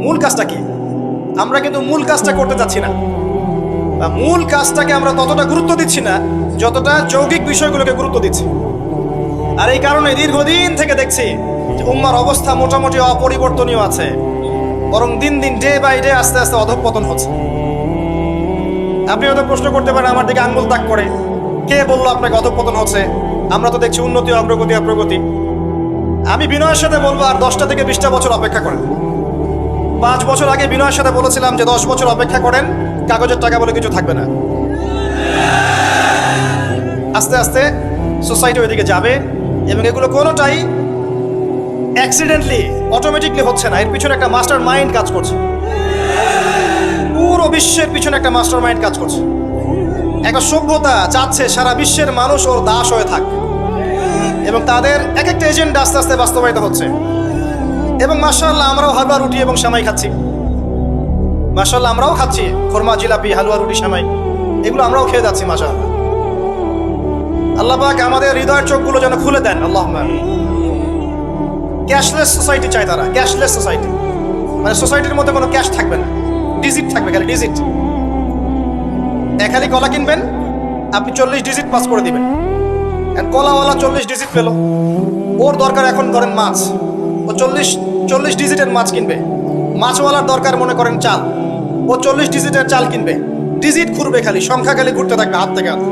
মূল কাজটা কি? আমরা কিন্তু মূল কাজটা করতে চাচ্ছি না, বা মূল কাজটাকে আমরা ততটা গুরুত্ব দিচ্ছি না যতটা যৌগিক বিষয়গুলোকে গুরুত্ব দিচ্ছি। আর এই কারণে দীর্ঘদিন থেকে দেখছি যে উম্মার অবস্থা মোটামুটি অপরিবর্তনীয় আছে, বরং দিন দিন ডে বাই ডে আস্তে আস্তে অধঃপতন হচ্ছে। আপনি হয়তো প্রশ্ন করতে পারেন, আমার দিকে আঙ্গুল তাক করে, কে বললো আপনাকে অধঃপতন হচ্ছে? আমরা তো দেখছি উন্নতি, অগ্রগতি। আমি বিনয়ের সাথে বলবো আর 10টা থেকে 20টা বছর অপেক্ষা করেন। 5 বছর আগে বিনয়ের সাথে বলেছিলাম যে 10 বছর অপেক্ষা করেন, কাগজের টাকা বলে কিছু থাকবে না। আস্তে আস্তে সোসাইটি ওইদিকে যাবে, এবং এগুলো কোনোটাই অ্যাক্সিডেন্টলি অটোমেটিকলি হচ্ছে না, এর পিছনে একটা মাস্টার মাইন্ড কাজ করছে। পুরো বিশ্বের পিছনে একটা মাস্টার মাইন্ড কাজ করছে। একটা সভ্যতা চাচ্ছে সারা বিশ্বের মানুষ ওর দাস হয়ে থাক, এবং তাদের এক একটা এজেন্ডা আস্তে আস্তে বাস্তবায়িত হচ্ছে। এবং মাশাআল্লাহ আমরাও হালুয়া রুটি এবং সেমাই খাচ্ছি, মাশাআল্লাহ আমরাও খাচ্ছি খোরমা, জিলাপি, হালুয়া রুটি, সেমাই, এগুলো আমরাও খেয়ে যাচ্ছি মাশাআল্লাহ। আল্লাহ পাক আমাদের হৃদয়ের চোখগুলো যেন খুলে দেন, আল্লাহুম্মা আমিন। ক্যাশলেস সোসাইটি চাই তারা, ক্যাশলেস সোসাইটি, মানে সোসাইটির মধ্যে কোনো ক্যাশ থাকবে না, ডিজিট থাকবে, খালি ডিজিট। খালি কলা কিনবেন, আপনি 40 ডিজিট পাস করে দিবেন, কলাওয়ালা 40 ডিজিট পেল, ওর দরকার এখন ধরেন মাছ, ও 40 ডিজিটের মাছ কিনবে। মাছওয়ালার দরকার মনে করেন চাল, ও 40 ডিজিটের চাল কিনবে। ডিজিট ঘুরবে, খালি সংখ্যা খালি ঘুরতে থাকবে হাত থেকে হাত।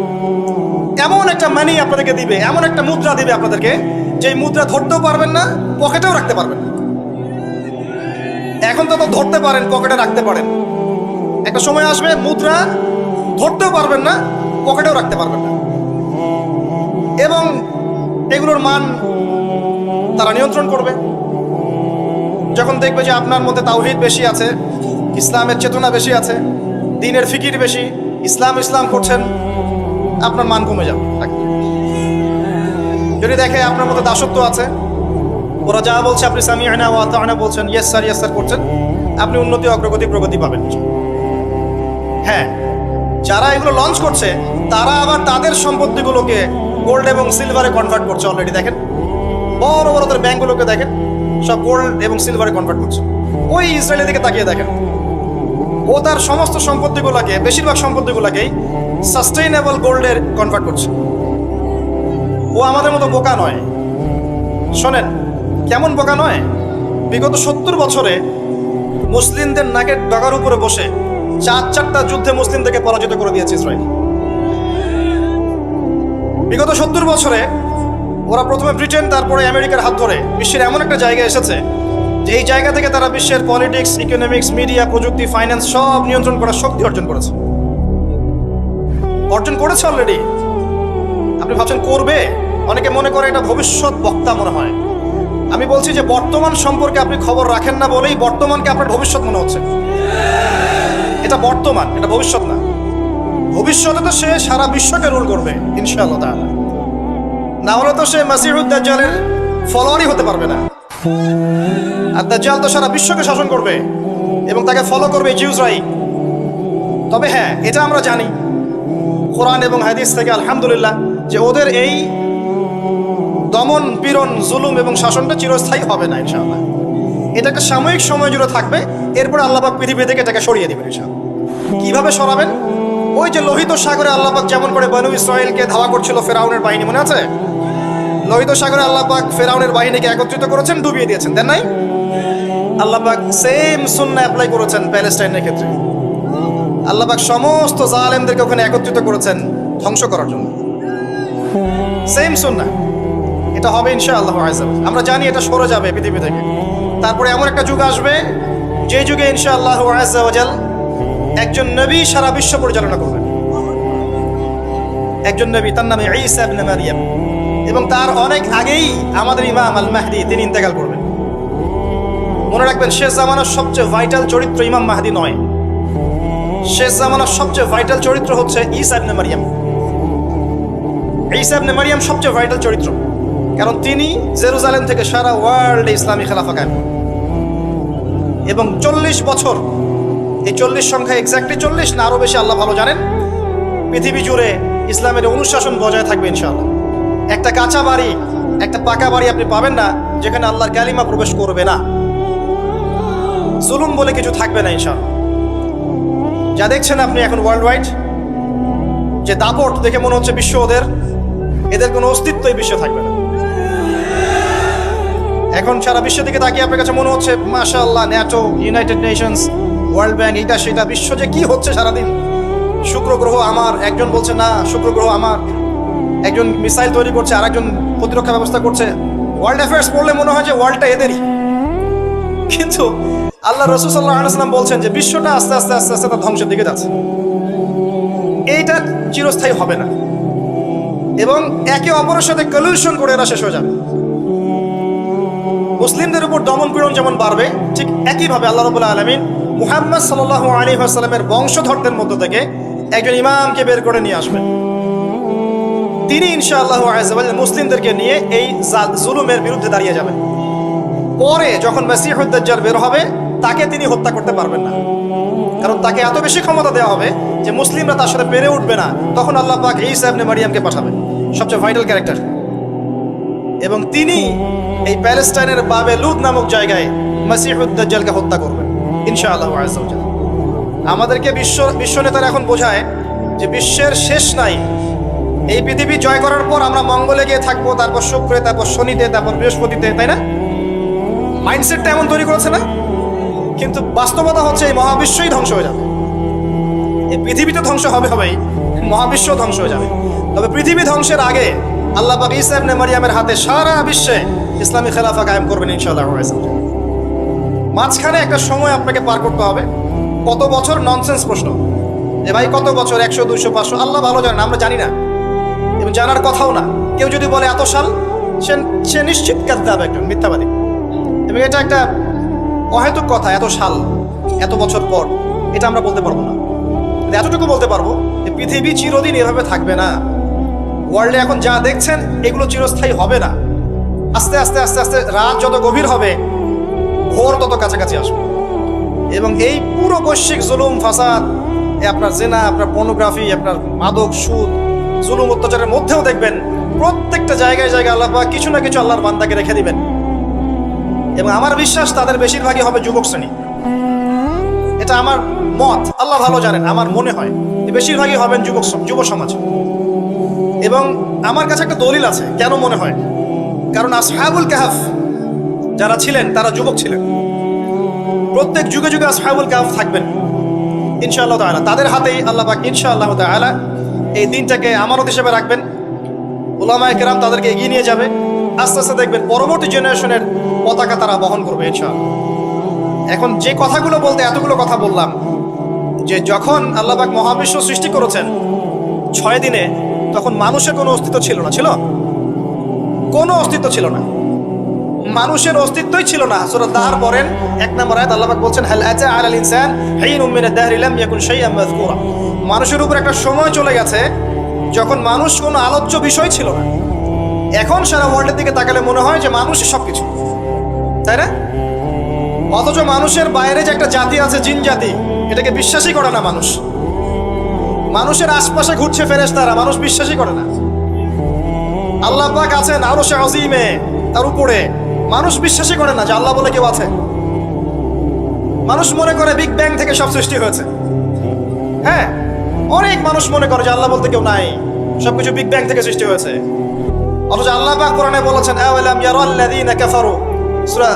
এমন একটা মানি আপনাদেরকে দিবে, এমন একটা মুদ্রা দিবে আপনাদেরকে, যে মুদ্রা ধরতেও পারবেন না, পকেটেও রাখতে পারবেন না। এখন তো ধরতে পারেন, পকেটে রাখতে পারেন, একটা সময় আসবে মুদ্রা ধরতেও পারবেন না, পকেটেও রাখতে পারবেন না। এবং এগুলোর মান তারা নিয়ন্ত্রণ করবে। যখন দেখবে যে আপনার মধ্যে তাওহীদ বেশি আছে, ইসলামের চেতনা বেশি আছে, দ্বীনের ফিকির বেশি, ইসলাম করছেন, আপনার মান কমে যাবে। যদি দেখে আপনার মধ্যে দাসত্ব আছে, ওরা যা বলছে আপনি সামি'না ওয়া আতা'না বলছেন, ইয়েস স্যার করছেন, আপনি উন্নতি, প্রগতি পাবেন। হ্যাঁ, যারা এগুলো লঞ্চ করছে তারা আবার তাদের সম্পত্তিগুলোকে গোল্ড এবং সিলভারে কনভার্ট করছে অলরেডি। দেখেন বড় বড় তাদের ব্যাংকগুলোকে দেখেন, সব গোল্ড এবং সিলভারে কনভার্ট করছে। ওই ইসরায়েলের দিকে তাকিয়ে দেখেন, ও তার সমস্ত সম্পত্তিগুলোকে, বেশিরভাগ সম্পত্তিগুলোকেই সাস্টেইনেবল গোল্ডের কনভার্ট করছে। ও আমাদের মতো বোকা নয়। শোনেন কেমন বোকা নয়, বিগত 70 বছরে মুসলিমদের নাকের ডগার উপরে বসে 4টা যুদ্ধে মুসলিমদেরকে পরাজিত করে দিয়েছে ইসরায়েল। বিগত 70 বছরে ওরা প্রথমে ব্রিটেন, তারপরে আমেরিকার হাত ধরে বিশ্বের এমন একটা জায়গায় এসেছে যে এই জায়গা থেকে তারা বিশ্বের পলিটিক্স, ইকোনমিক্স, মিডিয়া, প্রযুক্তি, ফাইন্যান্স সব নিয়ন্ত্রণ করার শক্তি অর্জন করেছে অলরেডি। আপনি ভাবছেন করবে? অনেকে মনে করে এটা ভবিষ্যৎ বক্তা মনে হয়। আমি বলছি যে বর্তমান সম্পর্কে আপনি খবর রাখেন না বলেই বর্তমানকে আপনার ভবিষ্যৎ মনে হচ্ছে। এটা বর্তমান, এটা ভবিষ্যৎ না। ভবিষ্যতে তো সে সারা বিশ্বকে রুল করবে ইনশাআল্লাহ তাআলা, না হলে তো সে মাসিহুদ দাজ্জালের ফলোয়ারই হতে পারবে না। আর দাজ্জাল তো সারা বিশ্বকে শাসন করবে এবং তাকে ফলো করবে জিউসরাই। তবে হ্যাঁ, এটা আমরা জানি কোরআন এবং হাদিস থেকে আলহামদুলিল্লাহ যে ওদের এই দমন, পীড়ন, জুলুম এবং শাসনটা চিরস্থায়ী হবে না ইনশাআল্লাহ। এটা একটা সাময়িক সময় জুড়ে থাকবে, এরপর আল্লাহ পাক পৃথিবী থেকে এটাকে সরিয়ে দিবেন ইনশাআল্লাহ। কিভাবে সরাবেন? ওই যে লোহিত সাগরে আল্লাহ পাক যেমন করে বনু ইসরাইলকে ধাওয়া করছিল ফেরাউনের বাহিনী, মনে আছে? লোহিত সাগরে আল্লাহ পাক ফেরাউনের বাহিনীকে একত্রিত করেছেন, ডুবিয়ে দিয়েছেন, দেন নাই? আল্লাহ পাক সেম সুন্নাহ অ্যাপ্লাই করেছেন প্যালেস্টাইনের ক্ষেত্রে। আল্লাহ পাক সমস্ত জালেমদেরকে ওখানে একত্রিত করেছেন ধ্বংস করার জন্য। সেম সুন্নাহ, এটা হবে ইনশাআল্লাহ আযza ওয়া জাল। আমরা জানি এটা সরে যাবে পৃথিবী থেকে। তারপরে এমন একটা যুগ আসবে যে যুগে ইনশাআল্লাহ আযza ওয়া জাল একজন নবী সারা বিশ্ব পরিচালনা করবেন। একজন নবী, তার নামে ঈসা ইবনে মারইয়াম, এবং তার অনেক আগেই আমাদের ইমাম আল মাহদি তিনি ইন্তেকাল করবেন। মনে রাখবেন, শেষ জামানার সবচেয়ে ভাইটাল চরিত্র ইমাম মাহদি নয়, শেষ জামানার সবচেয়ে ভাইটাল চরিত্র হচ্ছে ঈসা ইবনে মারইয়াম। ঈসা ইবনে মারইয়াম সবচেয়ে ভাইটাল চরিত্র, কারণ তিনি জেরুজালেম থেকে সারা ওয়ার্ল্ডে ইসলামী খেলাফা কায়েম, এবং 40 বছর, এই 40 সংখ্যা এক্স্যাক্টলি 40 না আরো বেশি আল্লাহ ভালো জানেন, পৃথিবী জুড়ে ইসলামের অনুশাসন বজায় থাকবে ইনশাআল্লাহ। একটা কাঁচা বাড়ি, একটা পাকা বাড়ি আপনি পাবেন না যেখানে আল্লাহর কালিমা প্রবেশ করবে না, জুলুম বলে কিছু থাকবে না ইনশাআল্লাহ। যা দেখছেন আপনি এখন ওয়ার্ল্ড ওয়াইড যে দাপট, দেখে মনে হচ্ছে বিশ্ব এদের কোনো অস্তিত্বই বিশ্বে থাকবে না। এখন সারা বিশ্বের দিকে তাকিয়ে আপনার কাছে মনে হচ্ছে মাশাআল্লাহ, NATO, United Nations, world bank, এটা সেটা, বিশ্ব যে কি হচ্ছে সারাদিন। শুক্র গ্রহ আমার, একজন বলছে না শুক্র গ্রহ আমার, একজন মিসাইল তৈরি করছে, আর একজন প্রতিরক্ষা ব্যবস্থা করছে। ওয়ার্ল্ড অ্যাফেয়ার্স পড়লে মনে হয় যে ওয়ার্ল্ডটা এদেরই, কিন্তু আল্লাহ রাসূল সাল্লাল্লাহু আলাইহি ওয়াসাল্লাম বলছেন যে বিশ্বটা আস্তে আস্তে আস্তে আস্তে তার ধ্বংসের দিকে যাচ্ছে। এইটা চিরস্থায়ী হবে না, এবং একে অপরের সাথে কলিউশন করে এরা শেষ হয়ে যাবে। মুসলিমদের উপর দমন পীড়ন যেমন বাড়বে, ঠিক একইভাবে আল্লাহ রাব্বুল আলামিন মুহাম্মদ সাল্লাল্লাহু আলাইহি ওয়াসাল্লামের বংশধরদের মধ্য থেকে একজন ইমামকে বের করে নিয়ে আসবেন। তিনি ইনশাআল্লাহ আযza ওয়া জাল মুসলিমদেরকে নিয়ে এই জুলুমের বিরুদ্ধে দাঁড়িয়ে যাবেন। পরে যখন মাসিহুদ দাজ্জাল বের হবে, তাকে তিনি হত্যা করতে পারবেন না, কারণ তাকে এত বেশি ক্ষমতা দেওয়া হবে যে মুসলিমরা তার সাথে পেরে উঠবে না। তখন আল্লাহ পাক ঈসা ইবনে মারইয়ামকে পাঠাবেন, সবচেয়ে ভাইটাল ক্যারেক্টার, এবং তিনি এই প্যালেস্টাইনের বাবে লুদ নামক জায়গায় মাসিহুদ দাজ্জালকে হত্যা করবেন ইনশাআল্লাহ আযza ওয়া জাল। আমাদেরকে বিশ্ব নেতারা এখন বোঝায় যে বিশ্বের শেষ নাই, এই পৃথিবী জয় করার পর আমরা মঙ্গলে গিয়ে থাকবো, তারপর শুক্রে, তারপর শনিতে, তারপর বৃহস্পতিতে, তাই না? মাইন্ডসেটটা এমন তৈরি করেছে না? কিন্তু বাস্তবতা হচ্ছে এই মহাবিশ্বই ধ্বংস হয়ে যাবে। এই পৃথিবী তো ধ্বংস হবেই, মহাবিশ্ব ধ্বংস হয়ে যাবে। তবে পৃথিবী ধ্বংসের আগে আল্লাহ পাক ঈসা ইবনে মারইয়ামের হাতে সারা বিশ্বে ইসলামী খেলাফা কায়েম করবেন ইনশাআল্লাহ। মাঝখানে একটা সময় আপনাকে পার করতে হবে। কত বছর? ননসেন্স প্রশ্ন। যে ভাই কত বছর, 100, 200, 500, আল্লাহ ভালো জানেন, আমরা জানি না, এবং জানার কথাও না। কেউ যদি বলে এত সাল, সে নিশ্চিত কাযযাব, একজন মিথ্যাবাদী, এবং এটা একটা অহেতুক কথা। এত সাল, এত বছর পর, এটা আমরা বলতে পারবো না। এতটুকু বলতে পারবো যে পৃথিবী চিরদিন এভাবে থাকবে না। ওয়ার্ল্ডে এখন যা দেখছেন এগুলো চিরস্থায়ী হবে না। আস্তে আস্তে আস্তে আস্তে রাত যত গভীর হবে, ভোর তত কাছাকাছি আসবে, এবং এই পুরো বৈশ্বিক জুলুম ফাসাদ, আপনার জেনা, আপনার পর্নোগ্রাফি, আপনার মাদক, সুদ, জুলুম অত্যাচারের মধ্যেও দেখবেন প্রত্যেকটা জায়গায় জায়গায় আল্লাহ পাক কিছু না কিছু আল্লাহর বান্দাকে রেখে দিবেন, এবং আমার বিশ্বাস তাদের বেশিরভাগই হবে যুবক শ্রেণী। এটা আমার মত, আল্লাহ ভালো জানেন, আমার মনে হয় বেশিরভাগই হবেন যুব সমাজ। এবং আমার কাছে একটা দলিল আছে কেন মনে হয়, কারণ আসহাবুল কাহফ যারা ছিলেন তারা যুবক ছিলেন। প্রত্যেক যুগে যুগে আসহাবুল কাহফ থাকবেন ইনশাআল্লাহ তাআলা। তাদের হাতেই আল্লাহ পাক ইনশাআল্লাহ তাআলা এই দিনটাকে আমানত হিসেবে রাখবেন। উলামায়ে কেরাম তাদেরকে এগিয়ে নিয়ে যাবে। আস্তে আস্তে দেখবেন পরবর্তী জেনারেশনের পতাকা তারা বহন করবে ইনশাআল্লাহ। এখন যে কথাগুলো বলতে এতগুলো কথা বললাম, যে যখন আল্লাহ পাক মহাবিশ্ব সৃষ্টি করেছেন 6 দিনে, তখন মানুষের কোনো অস্তিত্ব ছিল না, ছিল কোনো অস্তিত্ব ছিল না, মানুষের অস্তিত্বই ছিল না। সূরা দাহর পড়েন 1 নম্বর আয়াত, আল্লাহ পাক বলছেন হাল আতা আলাল ইনসান হিনুম মিনাদ দাহরি লাম ইয়াকুন শাইআন মাযকুরা। মানুষের উপর একটা সময় চলে গেছে যখন মানুষ কোনো আলোচ্য বিষয় ছিল না। এখন সারা ওয়ার্ল্ডের দিকে তাকালে মনে হয় যে মানুষই সবকিছু, তাই না? অথচ মানুষের বাইরে যে একটা জাতি আছে, জিন জাতি, এটাকে বিশ্বাসই করে না মানুষ। মানুষের আশপাশে ঘুরছে ফেরেশতারা, মানুষ বিশ্বাসই করে না। আল্লাহ পাক আছেন আরশে আজিমে, তার উপরে, মানুষ বিশ্বাসই করে না যে আল্লাহ বলে কেউ আছে। মানুষ মনে করে বিগ ব্যাং থেকে সব সৃষ্টি হয়েছে। হ্যাঁ, অনেক মানুষ মনে করে যে আল্লাহ বলতে কেউ নাই, সবকিছু বিগ ব্যাং থেকে সৃষ্টি হয়েছে। অথচ আল্লাহ পাক কোরআনে বলেছেন আওয়ালাম ইয়ারাল্লাযীনা কাফারু, সূরা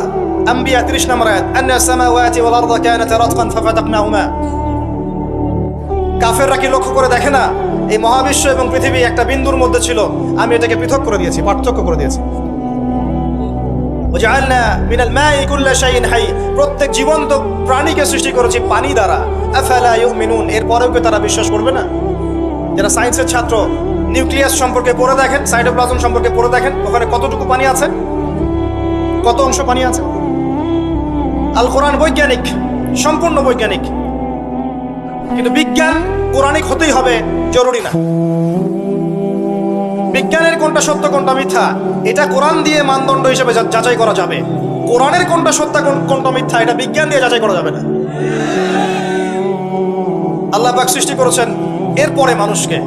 আম্বিয়া 30 নম্বর আয়াত, আন্না সামাওয়াতি ওয়াল আরদা কানাতা রাতকান ফাফাতাকনাহুমা। কাফেররা কি লক্ষ্য করে দেখে না এই মহাবিশ্ব এবং পৃথিবী একটা বিন্দুর মধ্যে ছিল, আমি এটাকে পৃথক করে দিয়েছি, পার্থক্য করে দিয়েছি। ওয়াজআলনা মিনাল মাই কুল্লা শাইইন হাই, প্রত্যেক জীবন্ত প্রাণীকে সৃষ্টি করেছি পানি দ্বারা। আফালা ইউমিনুন, এরপরেও কি তারা বিশ্বাস করবে না? যারা সায়েন্সের ছাত্র, নিউক্লিয়াস সম্পর্কে পড়ে দেখেন, সাইটোপ্লাজম সম্পর্কে পড়ে দেখেন, ওখানে কতটুকু পানি আছে, কত অংশ পানি আছে। আল কোরআন বৈজ্ঞানিক, সম্পূর্ণ বৈজ্ঞানিক, কিন্তু বিজ্ঞান কোরআনিক হতেই হবে জরুরি না। বিজ্ঞানের কোনটা সত্য কোনটা মিথ্যা এটা কোরআন দিয়ে মানদণ্ড হিসেবে যাচাই করা যাবে। কোরআনের কোনটা সত্য কোনটা মিথ্যা এটা বিজ্ঞান দিয়ে যাচাই করা যাবে না। আল্লাহ পাক সৃষ্টি করেছেন, এরপরে মানুষকে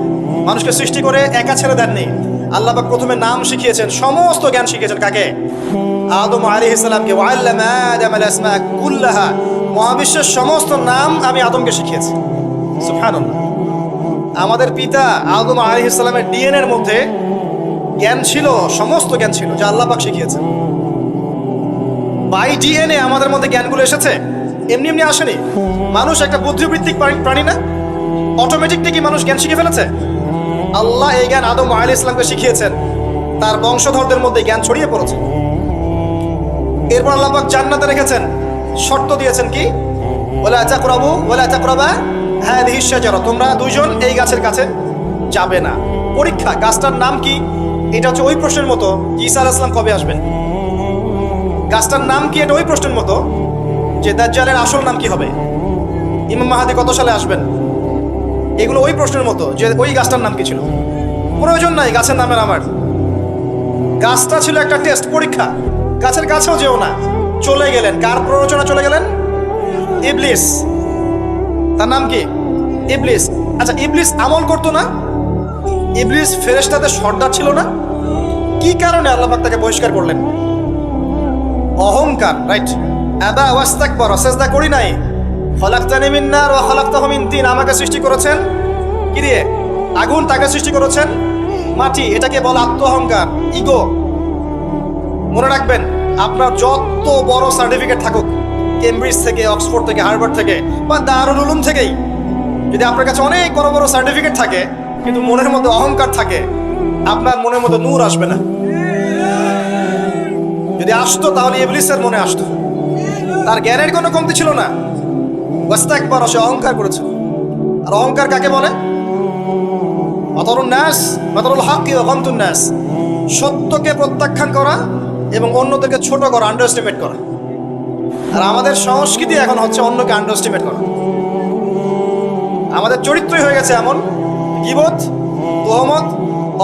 সৃষ্টি করে একা ছেড়ে দেননি। আল্লাহ পাক প্রথমে নাম শিখিয়েছেন, সমস্ত জ্ঞান শিখিয়েছেন কাকে? আদম আলাইহিস সালামকে। ওয়াল্লামা আদামাল আসমা কুল্লাহা, মহাবিশ্বের সমস্ত নাম আমি আদমকে শিখিয়েছি। সুবহানাল্লাহ। আমাদের পিতা আদম আলাইহিস সালামের ডিএনএর মধ্যে জ্ঞান ছিল, সমস্ত জ্ঞান ছিল যা আল্লাহ পাক শিখিয়েছেন। বাই ডিএনএ আমাদের মধ্যে জ্ঞানগুলো এসেছে, এমনি এমনি আসেনি। মানুষ একটা বুদ্ধিবৃত্তিক প্রাণী না? অটোমেটিকলি কি মানুষ জ্ঞান শিখে ফেলেছে? আল্লাহ এই জ্ঞান আদম আলাইহিস সালামকে শিখিয়েছেন, তার বংশধরদের মধ্যে জ্ঞান ছড়িয়ে পড়েছে। এরপর আল্লাহ পাক জান্নাতে রেখেছেন, শর্ত দিয়েছেন কি? ওয়ালা তাকরাবু ওয়ালা তাকরাবা হাদিহিশ শাজারা, তোমরা দুইজন এই গাছের কাছে যাবে না। পরীক্ষা, গাছটার নাম কি? এটা হচ্ছে ওই প্রশ্নের মতো ঈসা আলাইহিস সালাম কবে আসবেন। গাছটার নাম কি? এটা ওই প্রশ্নের মতো যে দাজ্জালের আসল নাম কি হবে, ইমাম মাহদী কত সালে আসবেন। এগুলো ওই প্রশ্নের মতো যে ওই গাছটার নাম কি ছিল। প্রয়োজন নাই গাছের নামের আমার। গাছটা ছিল একটা টেস্ট, পরীক্ষা। গাছের কাছেও যেও না। চলে গেলেন, কার প্ররোচনা চলে গেলেন? ইবলিস। তার নাম কি? ইবলিস। আচ্ছা, ইবলিস আমল করতো না? ইবলিস ফেরেশতাদের সর্দার ছিল না? কি কারণে আল্লাহ পাক তাকে বহিষ্কার করলেন? অহংকার, রাইট। আবা ওয়াস্তাকবারা, সিজদা করি নাই। খলাকতানি মিন নার ওয়া খলাকতাহু মিন তিন, আমাকে সৃষ্টি করেছেন কি দিয়ে? আগুন। তাকে সৃষ্টি করেছেন মাটি। এটাকে বলে আত্ম অহংকার, ইগো। মনে রাখবেন, আপনার যত বড় সার্টিফিকেট থাকুক, কেমব্রিজ থেকে, অক্সফোর্ড থেকে, হার্ভার্ড থেকে বা দারুল উলুম থেকেই, যদি আপনার কাছে অনেক বড় বড় সার্টিফিকেট থাকে কিন্তু মনের মধ্যে অহংকার থাকে, আপনার মনের মধ্যে নূর আসবে না। যদি আসতো তাহলে ইবলিসের মনে আসতো। তার জ্ঞানের কোনো কমতি ছিল না, ওয়াস্তাকবার, সে অহংকার করেছে। আর অহংকার কাকে বলে? মাতারুন নাস মাতারুল হাক্কি ওয়া গামতুন নাস, সত্যকে প্রত্যাখ্যান করা এবং অন্যদেরকে ছোট করা, আন্ডার এস্টিমেট করা। আর আমাদের সংস্কৃতি এখন হচ্ছে অন্যকে আন্ডার এস্টিমেট করা। আমাদের চরিত্রই হয়ে গেছে এমন, গীবত, তোহমত,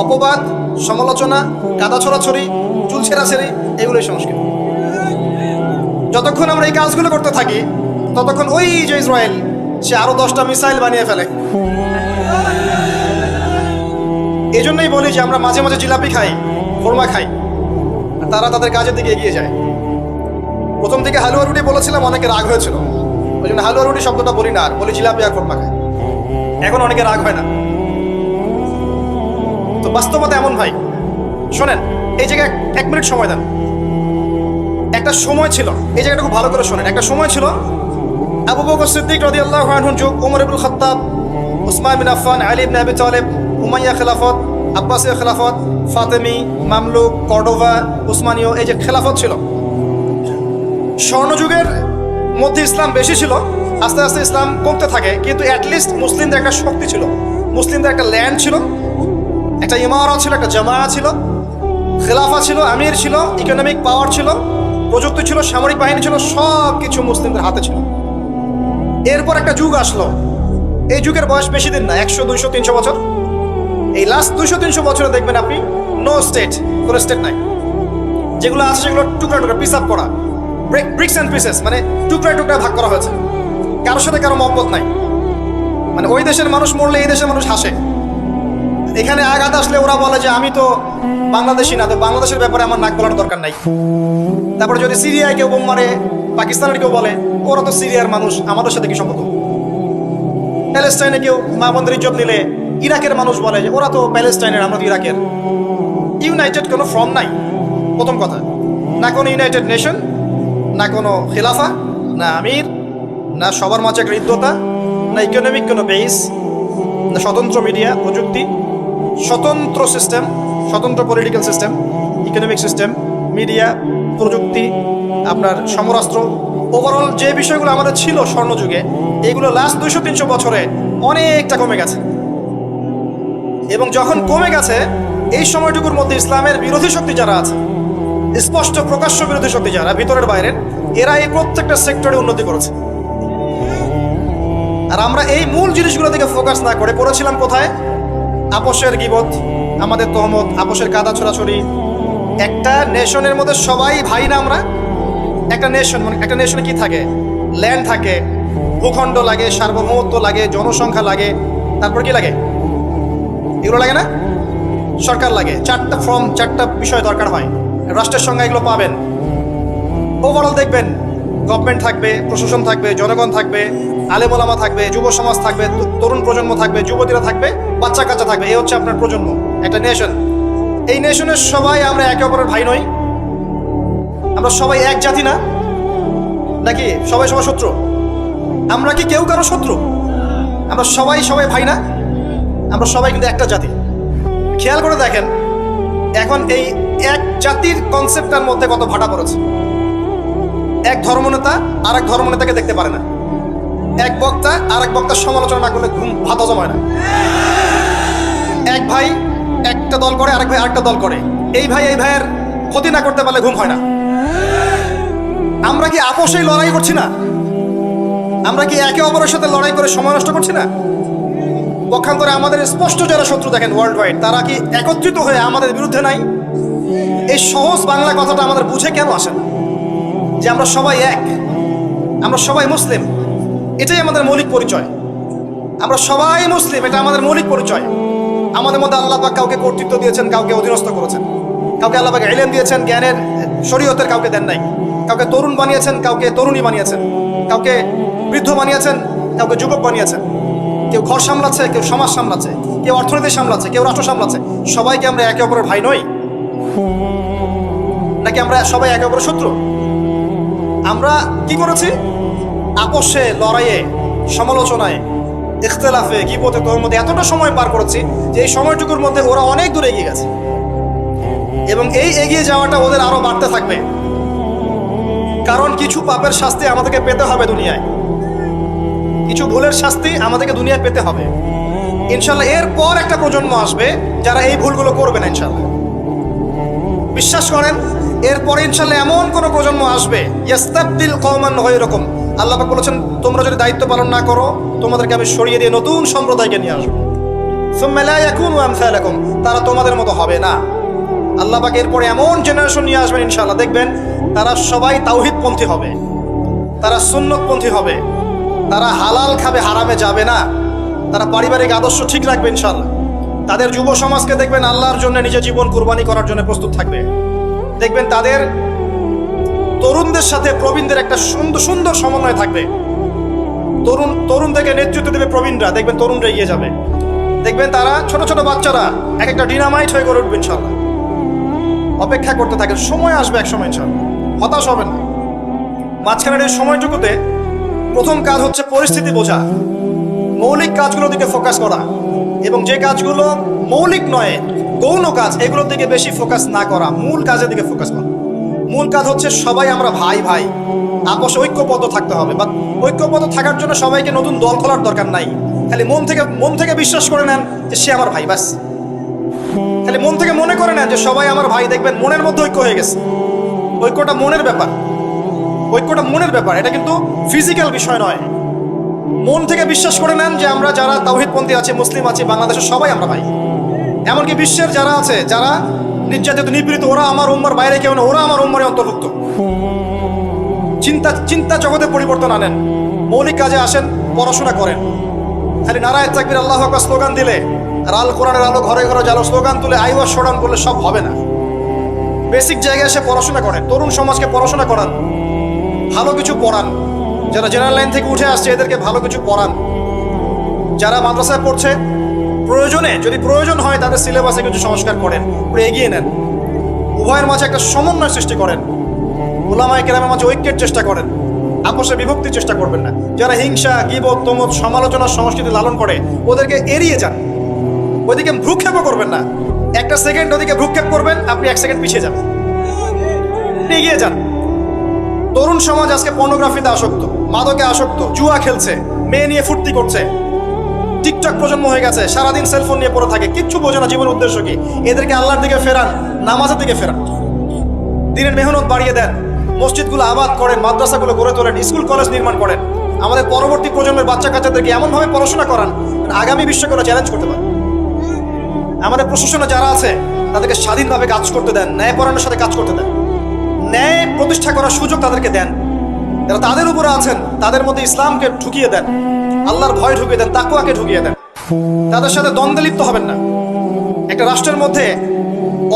অপবাদ, সমালোচনা, কাদা ছড়াছড়ি, চুল ছেঁড়াছেড়ি, এগুলোই সংস্কৃতি। যতক্ষণ আমরা এই কাজগুলো করতে থাকি ততক্ষণ ওই যে ইসরায়েল, সে আরো 10টা মিসাইল বানিয়ে ফেলে। এই জন্যই বলি যে আমরা মাঝে মাঝে জিলাপি খাই, খোরমা খাই, আর তারা তাদের কাজের দিকে এগিয়ে যায়। প্রথম দিকে হালুয়া রুটি বলেছিলাম, অনেকে রাগ হয়েছিল, ওই জন্য হালুয়া রুটি শব্দটা বলি না, আর বলি জিলাপি আর খোরমা খাই। এখন অনেকে রাগ হয় না। তো বাস্তবতা এমন ভাই, শোনেন, এই জায়গায় 1 মিনিট সময় দেন। একটা সময় ছিল, এই জায়গাটা খুব ভালো করে শোনেন। একটা সময় ছিল, আবু বকর সিদ্দিক রাদিয়াল্লাহু আনহুর যুগ, ওমর ইবনুল খাত্তাব, উসমান বিন আফফান, আলী ইবনে আবি তালেব, উমাইয়া খেলাফত, আব্বাসীয় খেলাফত, ফাতেমি, মামলুক, কর্ডোভা, উসমানীয়, এই যে খেলাফত ছিল। স্বর্ণযুগের মধ্যে ইসলাম বেশি ছিল, আস্তে আস্তে ইসলাম কমতে থাকে, কিন্তু অ্যাটলিস্ট মুসলিমদের একটা শক্তি ছিল, মুসলিমদের একটা ল্যান্ড ছিল, একটা ইমারত ছিল, একটা জামা ছিল, খেলাফা ছিল, আমির ছিল, ইকোনমিক পাওয়ার ছিল, প্রযুক্তি ছিল, সামরিক বাহিনী ছিল, সব কিছু মুসলিমদের হাতে ছিল। এরপর একটা যুগ আসলো, এই যুগের বয়স বেশি দিন না, 100, 200, 300 বছর। এই লাস্ট 200-300 বছরে দেখবেন আপনি নো স্টেট, কোনো স্টেট নাই। যেগুলো আছে সেগুলো টুকরা টুকরা, পিস আপ করা, ব্রিক্স অ্যান্ড পিসেস, মানে টুকরা টুকরা ভাগ করা হয়েছে। কারোর সাথে কারো মহব্বত নাই, মানে ওই দেশের মানুষ মরলে এই দেশের মানুষ হাসে। এখানে আঘাত আসলে ওরা বলে যে আমি তো বাংলাদেশি না, তো বাংলাদেশের ব্যাপারে আমার নাক গলার দরকার নাই। তারপরে যদি সিরিয়ায় কেউ বোম মারে, পাকিস্তানের কেউ বলে ওরা তো সিরিয়ার মানুষ, আমাদের সাথে কি সম্পর্ক? প্যালেস্টাইনে কেউ মা বোনদের ইজ্জত নিলে ইরাকের মানুষ বলে যে ওরা তো প্যালেস্টাইনের, আমরা তো ইরাকের। ইউনাইটেড কোনো ফর্ম নাই, প্রথম কথা। না কোনো ইউনাইটেড নেশন, না কোনো খিলাফা, না আমির, না সবার মাঝে একটা হৃদ্যতা, না ইকোনমিক কোনো বেস, না স্বতন্ত্র মিডিয়া প্রযুক্তি, স্বতন্ত্র সিস্টেম, স্বতন্ত্র political system, economic system, media, প্রযুক্তি, আপনার সমরাস্ত্র, ওভারঅল যে বিষয়গুলো আমাদের ছিল স্বর্ণযুগে, এগুলো লাস্ট 200-300 বছরে অনেকটা কমে গেছে। এবং যখন কমে গেছে, এই সময়টুকুর মধ্যে ইসলামের বিরোধী শক্তি যারা আছে, স্পষ্ট প্রকাশ্য বিরোধী শক্তি যারা ভিতরের বাইরের, এরা এই প্রত্যেকটা সেক্টরে উন্নতি করেছে। আর আমরা এই মূল জিনিসগুলো দিকে ফোকাস না করে পড়েছিলাম কোথায়? আপোষের গীবত, আমাদের তহমত, আপোষের কাদা ছোড়াছড়ি। একটা নেশনের মধ্যে সবাই ভাই না আমরা? একটা নেশন, মানে একটা নেশনে কি থাকে? ল্যান্ড থাকে, ভূখণ্ড লাগে, সার্বভৌমত্ব লাগে, জনসংখ্যা লাগে, তারপর কি লাগে? এগুলো লাগে না? সরকার লাগে। চারটা বিষয় দরকার হয় রাষ্ট্রের সঙ্গে, এগুলো পাবেন। ওভারঅল দেখবেন গভর্নমেন্ট থাকবে, প্রশাসন থাকবে, জনগণ থাকবে, আলেম ওলামা থাকবে, যুব সমাজ থাকবে, তরুণ প্রজন্ম থাকবে, যুবতীরা থাকবে, বাচ্চা কাচ্চা থাকবে। এই হচ্ছে আপনার প্রজন্ম, একটা নেশন। এই নেশনের সবাই আমরা একে অপরের ভাই নই? আমরা সবাই এক জাতি না? নাকি সবাই সবার শত্রু? আমরা কি কেউ কারো শত্রু? আমরা সবাই ভাই না? আমরা সবাই কিন্তু একটা জাতি। খেয়াল করে দেখেন এখন এই এক জাতির কনসেপ্টটার মধ্যে কত ভাটা পড়েছে। এক ধর্মনেতা আর এক ধর্মনেতাকে দেখতে পারে না, এক বক্তা আর এক বক্তার সমালোচনা না করলে ভাত হজম হয় না। এক ভাই একটা দল করে, আরেক ভাই আরেকটা দল করে, এই ভাই এই ভাইয়ের ক্ষতি না করতে পারলে ঘুম হয় না। আমরা কি আপোষেই লড়াই করছি না? আমরা কি একে অপরের সাথে লড়াই করে সময় নষ্ট করছি না? পক্ষান্তরে আমাদের স্পষ্ট যারা শত্রু দেখেন ওয়ার্ল্ড ওয়াইড, তারা কি একত্রিত হয়ে আমাদের বিরুদ্ধে নাই? এই সহজ বাংলা কথাটা আমাদের বুঝে কেন আসে না যে আমরা সবাই এক, আমরা সবাই মুসলিম, এটাই আমাদের মৌলিক পরিচয়। আমরা সবাই মুসলিম, এটা আমাদের মৌলিক পরিচয়। আমাদের মধ্যে আল্লাহ পাক কাউকে কর্তৃত্ব দিয়েছেন, কাউকে অধীনস্থ করেছেন, কাউকে আল্লাহ পাক ইলম দিয়েছেন, জ্ঞানের শরীয়তের, কাউকে দেন নাই। কাউকে তরুণ বানিয়েছেন, কাউকে তরুণী বানিয়েছেন, কাউকে বৃদ্ধ বানিয়েছেন, কাউকে যুবক বানিয়েছেন। কেউ ঘর সামলাচ্ছে, কেউ সমাজ সামলাচ্ছে, কেউ অর্থনীতি সামলাচ্ছে, কেউ রাষ্ট্র সামলাচ্ছে। সবাইকে আমরা একে অপরের ভাই নই? নাকি আমরা সবাই একে অপরের শত্রু? আমরা কি করেছি? আপোষে, লড়াইয়ে, সমালোচনায়, ইখতিলাফে, গীবতে, তহমতে এতটা সময় পার করেছি যে এই সময়টুকুর মধ্যে ওরা অনেক দূর এগিয়ে গেছে, এবং এই এগিয়ে যাওয়াটা ওদের আরো বাড়তে থাকবে। কারণ কিছু পাপের শাস্তি আমাদেরকে পেতে হবে দুনিয়ায়, কিছু ভুলের শাস্তি আমাদেরকে দুনিয়ায় পেতে হবে ইনশাল্লাহ। এরপর একটা প্রজন্ম আসবে যারা এই ভুলগুলো করবে না ইনশাল্লাহ। বিশ্বাস করেন, এরপরে ইনশাল্লাহ এমন কোন প্রজন্ম আসবে, ইয়াস্তাবদিল কওমান গায়রাকুম। আল্লাহ পাক বলেছেন, তোমরা যদি দায়িত্ব পালন না করো, তোমাদেরকে আমি সরিয়ে দিয়ে নতুন সম্প্রদায়কে নিয়ে আসবো। সুম্মা লা ইয়াকুনু আমসালাকুম, তারা তোমাদের মতো হবে না। আল্লাহ পাক এরপরে এমন জেনারেশন নিয়ে আসবেন ইনশাল্লাহ, দেখবেন তারা সবাই তাওহীদপন্থী হবে, তারা সুন্নতপন্থী হবে, তারা হালাল খাবে, হারামে যাবে না, তারা পারিবারিক আদর্শ ঠিক রাখবে ইনশাল্লাহ। তাদের যুব সমাজকে দেখবেন আল্লাহর জন্য নিজের জীবন কুরবানি করার জন্য প্রস্তুত থাকবে। দেখবেন তাদের তরুণদের সাথে প্রবীণদের একটা সুন্দর সুন্দর সমন্বয় থাকবে। তরুণ থেকে নেতৃত্ব দেবে প্রবীণরা, দেখবেন তরুণরা এগিয়ে যাবে। দেখবেন তারা ছোট ছোট বাচ্চারা এক একটা ডিনামাইট হয়ে গড়ে উঠবে ইনশাল্লাহ। অপেক্ষা করতে থাকেন, সময় আসবে এক সময় ইনশাল্লাহ, হতাশ হবেন না। মাঝখানের এই সময়টুকুতে প্রথম কাজ হচ্ছে পরিস্থিতি বোঝা, মৌলিক কাজগুলোর দিকে ফোকাস করা, এবং যে কাজগুলো মৌলিক নয়, গৌণ কাজ, এগুলোর দিকে বেশি ফোকাস না করা, মূল কাজের দিকে ফোকাস করা। মূল কাজ হচ্ছে সবাই আমরা ভাই ভাই, আপোষে ঐক্যবদ্ধ থাকতে হবে। বা ঐক্যবদ্ধ থাকার জন্য সবাইকে নতুন দল খোলার দরকার নাই, খালি মন থেকে বিশ্বাস করে নেন যে সে আমার ভাই, ব্যাস। খালি মন থেকে মনে করে নেন যে সবাই আমার ভাই, দেখবেন মনের মধ্যে ঐক্য হয়ে গেছে। ঐক্যটা মনের ব্যাপার, ঐক্যটা মনের ব্যাপার, এটা কিন্তু ফিজিক্যাল বিষয় নয়। মন থেকে বিশ্বাস করে নেন যে আমরা যারা তাওহীদপন্থী আছি, মুসলিম আছি বাংলাদেশের, সবাই আমরা ভাই। এমনকি বিশ্বের যারা আছে, যারা নির্যাতিত নিপীড়িত, ওরা আমার উম্মার বাইরে কেউ না, ওরা আমার উম্মারে অন্তর্ভুক্ত। চিন্তা জগতে পরিবর্তন আনেন, মৌলিক কাজে আসেন, পড়াশোনা করেন। খালি নারায়ে তাকবীর আল্লাহু আকবার স্লোগান দিলে আর আল কোরআনের আলো ঘরে ঘরে জ্বালো স্লোগান তুলে আইওয়াজ শোনান করলে সব হবে না। বেসিক জায়গায় এসে পড়াশোনা করেন, তরুণ সমাজকে পড়াশোনা করান, ভালো কিছু পড়ান। যারা জেনারেল লাইন থেকে উঠে আসছে এদেরকে ভালো কিছু পড়ান। যারা মাদ্রাসায় পড়ছে প্রয়োজনে যদি প্রয়োজন হয় তাদের সিলেবাসে কিছু সংস্কার করেন, পুরো এগিয়ে নেন। উভয়ের মাঝে একটা সমন্বয় সৃষ্টি করেন, উলামায়ে কেরামের মাঝে ঐক্যের চেষ্টা করেন, আপোষে বিভক্তির চেষ্টা করবেন না। যারা হিংসা, গীবত, তমুত, সমালোচনার সংস্কৃতি লালন করে ওদেরকে এড়িয়ে যান, ওইদিকে ভ্রুক্ষেপও করবেন না। একটা সেকেন্ড ওদিকে ভ্রুক্ষেপ করবেন, আপনি 1 সেকেন্ড পিছিয়ে যাবেন, এগিয়ে যান। তরুণ সমাজ আজকে পর্নোগ্রাফিতে আসক্ত, মাদকে আসক্ত, জুয়া খেলছে, মেয়ে নিয়ে ফুর্তি করছে, টিকটক প্রজন্ম হয়ে গেছে, সারাদিন সেলফোন নিয়ে পড়ে থাকে, কিচ্ছু বোঝে না জীবনের উদ্দেশ্য কি। এদেরকে আল্লাহর দিকে ফেরান, নামাজের দিকে ফেরান, দিনের মেহনত বাড়িয়ে দেন, মসজিদগুলো আবাদ করেন, মাদ্রাসাগুলো গড়ে তোলেন, স্কুল কলেজ নির্মাণ করেন। আমাদের পরবর্তী প্রজন্মের বাচ্চা কাচ্চাদেরকে এমনভাবে পড়াশোনা করান আগামী বিশ্বকে ওরা চ্যালেঞ্জ করতে পারে। আমাদের প্রশাসনে যারা আছে তাদেরকে স্বাধীনভাবে কাজ করতে দেন, ন্যায়পরায়ণের সাথে কাজ করতে দেন, ন্যায় প্রতিষ্ঠা করার সুযোগ তাদেরকে দেন। যারা তাদের উপরে আছেন তাদের মধ্যে ইসলামকে ঢুকিয়ে দেন, আল্লাহর ভয় ঢুকিয়ে দেন, তাকওয়াকে ঢুকিয়ে দেন। তাদের সাথে দ্বন্দ্বে লিপ্ত হবেন না। একটা রাষ্ট্রের মধ্যে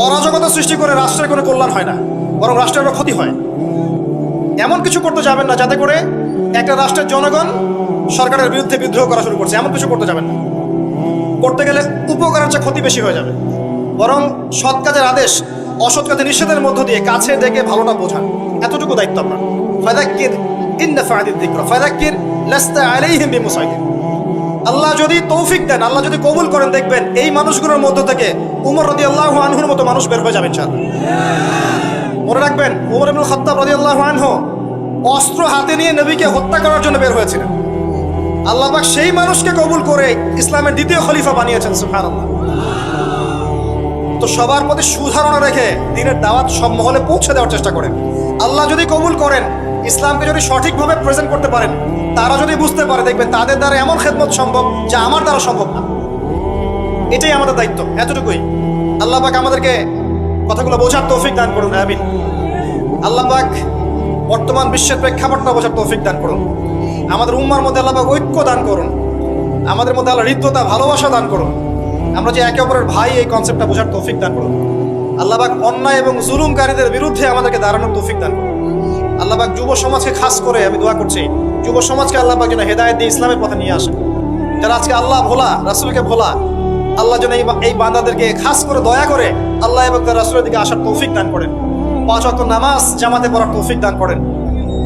অরাজকতা সৃষ্টি করে রাষ্ট্রের কোনো কল্যাণ হয় না, বরং রাষ্ট্রের ক্ষতি হয়। এমন কিছু করতে যাবেন না যাতে করে একটা রাষ্ট্রের জনগণ সরকারের বিরুদ্ধে বিদ্রোহ করা শুরু করছে, এমন কিছু করতে যাবেন না। করতে গেলে উপকারের চেয়ে ক্ষতি বেশি হয়ে যাবে। বরং সৎ কাজের আদেশ, অসৎ কাজের নিষেধের মধ্য দিয়ে কাছে ডেকে ভালোটা বোঝান, এতটুকু দায়িত্ব আপনার। ফাযাক্কির ইন নাফআতিদ যিকরা ফাযাক্কির লাস্তা আলাইহিম বিমুসাইতির। আল্লাহ যদি তৌফিক দেন, আল্লাহ যদি কবুল করেন, দেখবেন এই মানুষগুলোর মধ্য থেকে উমর রাদিয়াল্লাহু আনহুর মতো মানুষ বের হয়ে যাবে ইনশাআল্লাহ। মনে রাখবেন, উমর ইবনুল খাত্তাব রাদিয়াল্লাহু আনহু অস্ত্র হাতে নিয়ে নবীকে হত্যা করার জন্য বের হয়েছিলেন। আল্লাহ পাক সেই মানুষকে কবুল করে ইসলামের দ্বিতীয় খলিফা বানিয়েছেন, সুবহানাল্লাহ। তো সবার প্রতি সুধারণা রেখে দিনের দাওয়াত সব মহলে পৌঁছে দেওয়ার চেষ্টা করেন। আল্লাহ যদি কবুল করেন, ইসলামকে যদি সঠিকভাবে প্রেজেন্ট করতে পারেন, তারা যদি বুঝতে পারে, দেখবেন তাদের দ্বারা এমন খেদমত সম্ভব যা আমার দ্বারা সম্ভব না। এটাই আমাদের দায়িত্ব, এতটুকুই। আল্লাহ পাক আমাদেরকে কথাগুলো বোঝার তৌফিক দান করুন, আমিন। আল্লাহ পাক বর্তমান বিশ্বের প্রেক্ষাপটটা বোঝার তৌফিক দান করুন। আমাদের উম্মার মধ্যে আল্লাহ পাক ঐক্য দান করুন, আমাদের মধ্যে আল্লাহ হৃদ্যতা, ভালোবাসা দান করুন। আমরা যে একে অপরের ভাই, এই কনসেপ্টটা বোঝার তৌফিক দান করুন। আল্লাহ পাক অন্যায় এবং জুলুমকারীদের বিরুদ্ধে আমাদেরকে দাঁড়ানোর তৌফিক দান করুন। আল্লাহ পাক যুব সমাজকে খাস করে আমি দোয়া করছি, যুব সমাজকে আল্লাহ পাক যেন হেদায়েত দিয়ে ইসলামের পথে নিয়ে আসেন। যারা আজকে আল্লাহ ভোলা, রাসূলকে ভোলা, আল্লাহ যেন এই বান্দাদেরকে খাস করে দয়া করে আল্লাহ এবং তার রাসূলের দিকে আসার তৌফিক দান করেন। 5 ওয়াক্ত নামাজ জামাতে পড়ার তৌফিক দান করেন।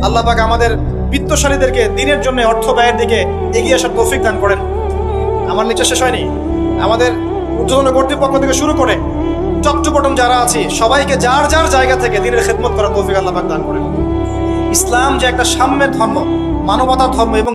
আল্লাহ পাক আমাদের বিত্তশালীদেরকে দিনের জন্য অর্থ ব্যয়ের দিকে এগিয়ে আসার তৌফিক দান করেন। আমার নিচে শেষ হয়নি, আমাদের ঊর্ধ্বতন কর্তৃপক্ষ থেকে শুরু করে চট্টপটম যারা আছি সবাইকে যার যার জায়গা থেকে দিনের খেদমত করার তৌফিক আল্লাহ পাক দান করেন। ইসলাম যে একটা সাম্যের ধর্ম, মানবতার ধর্ম এবং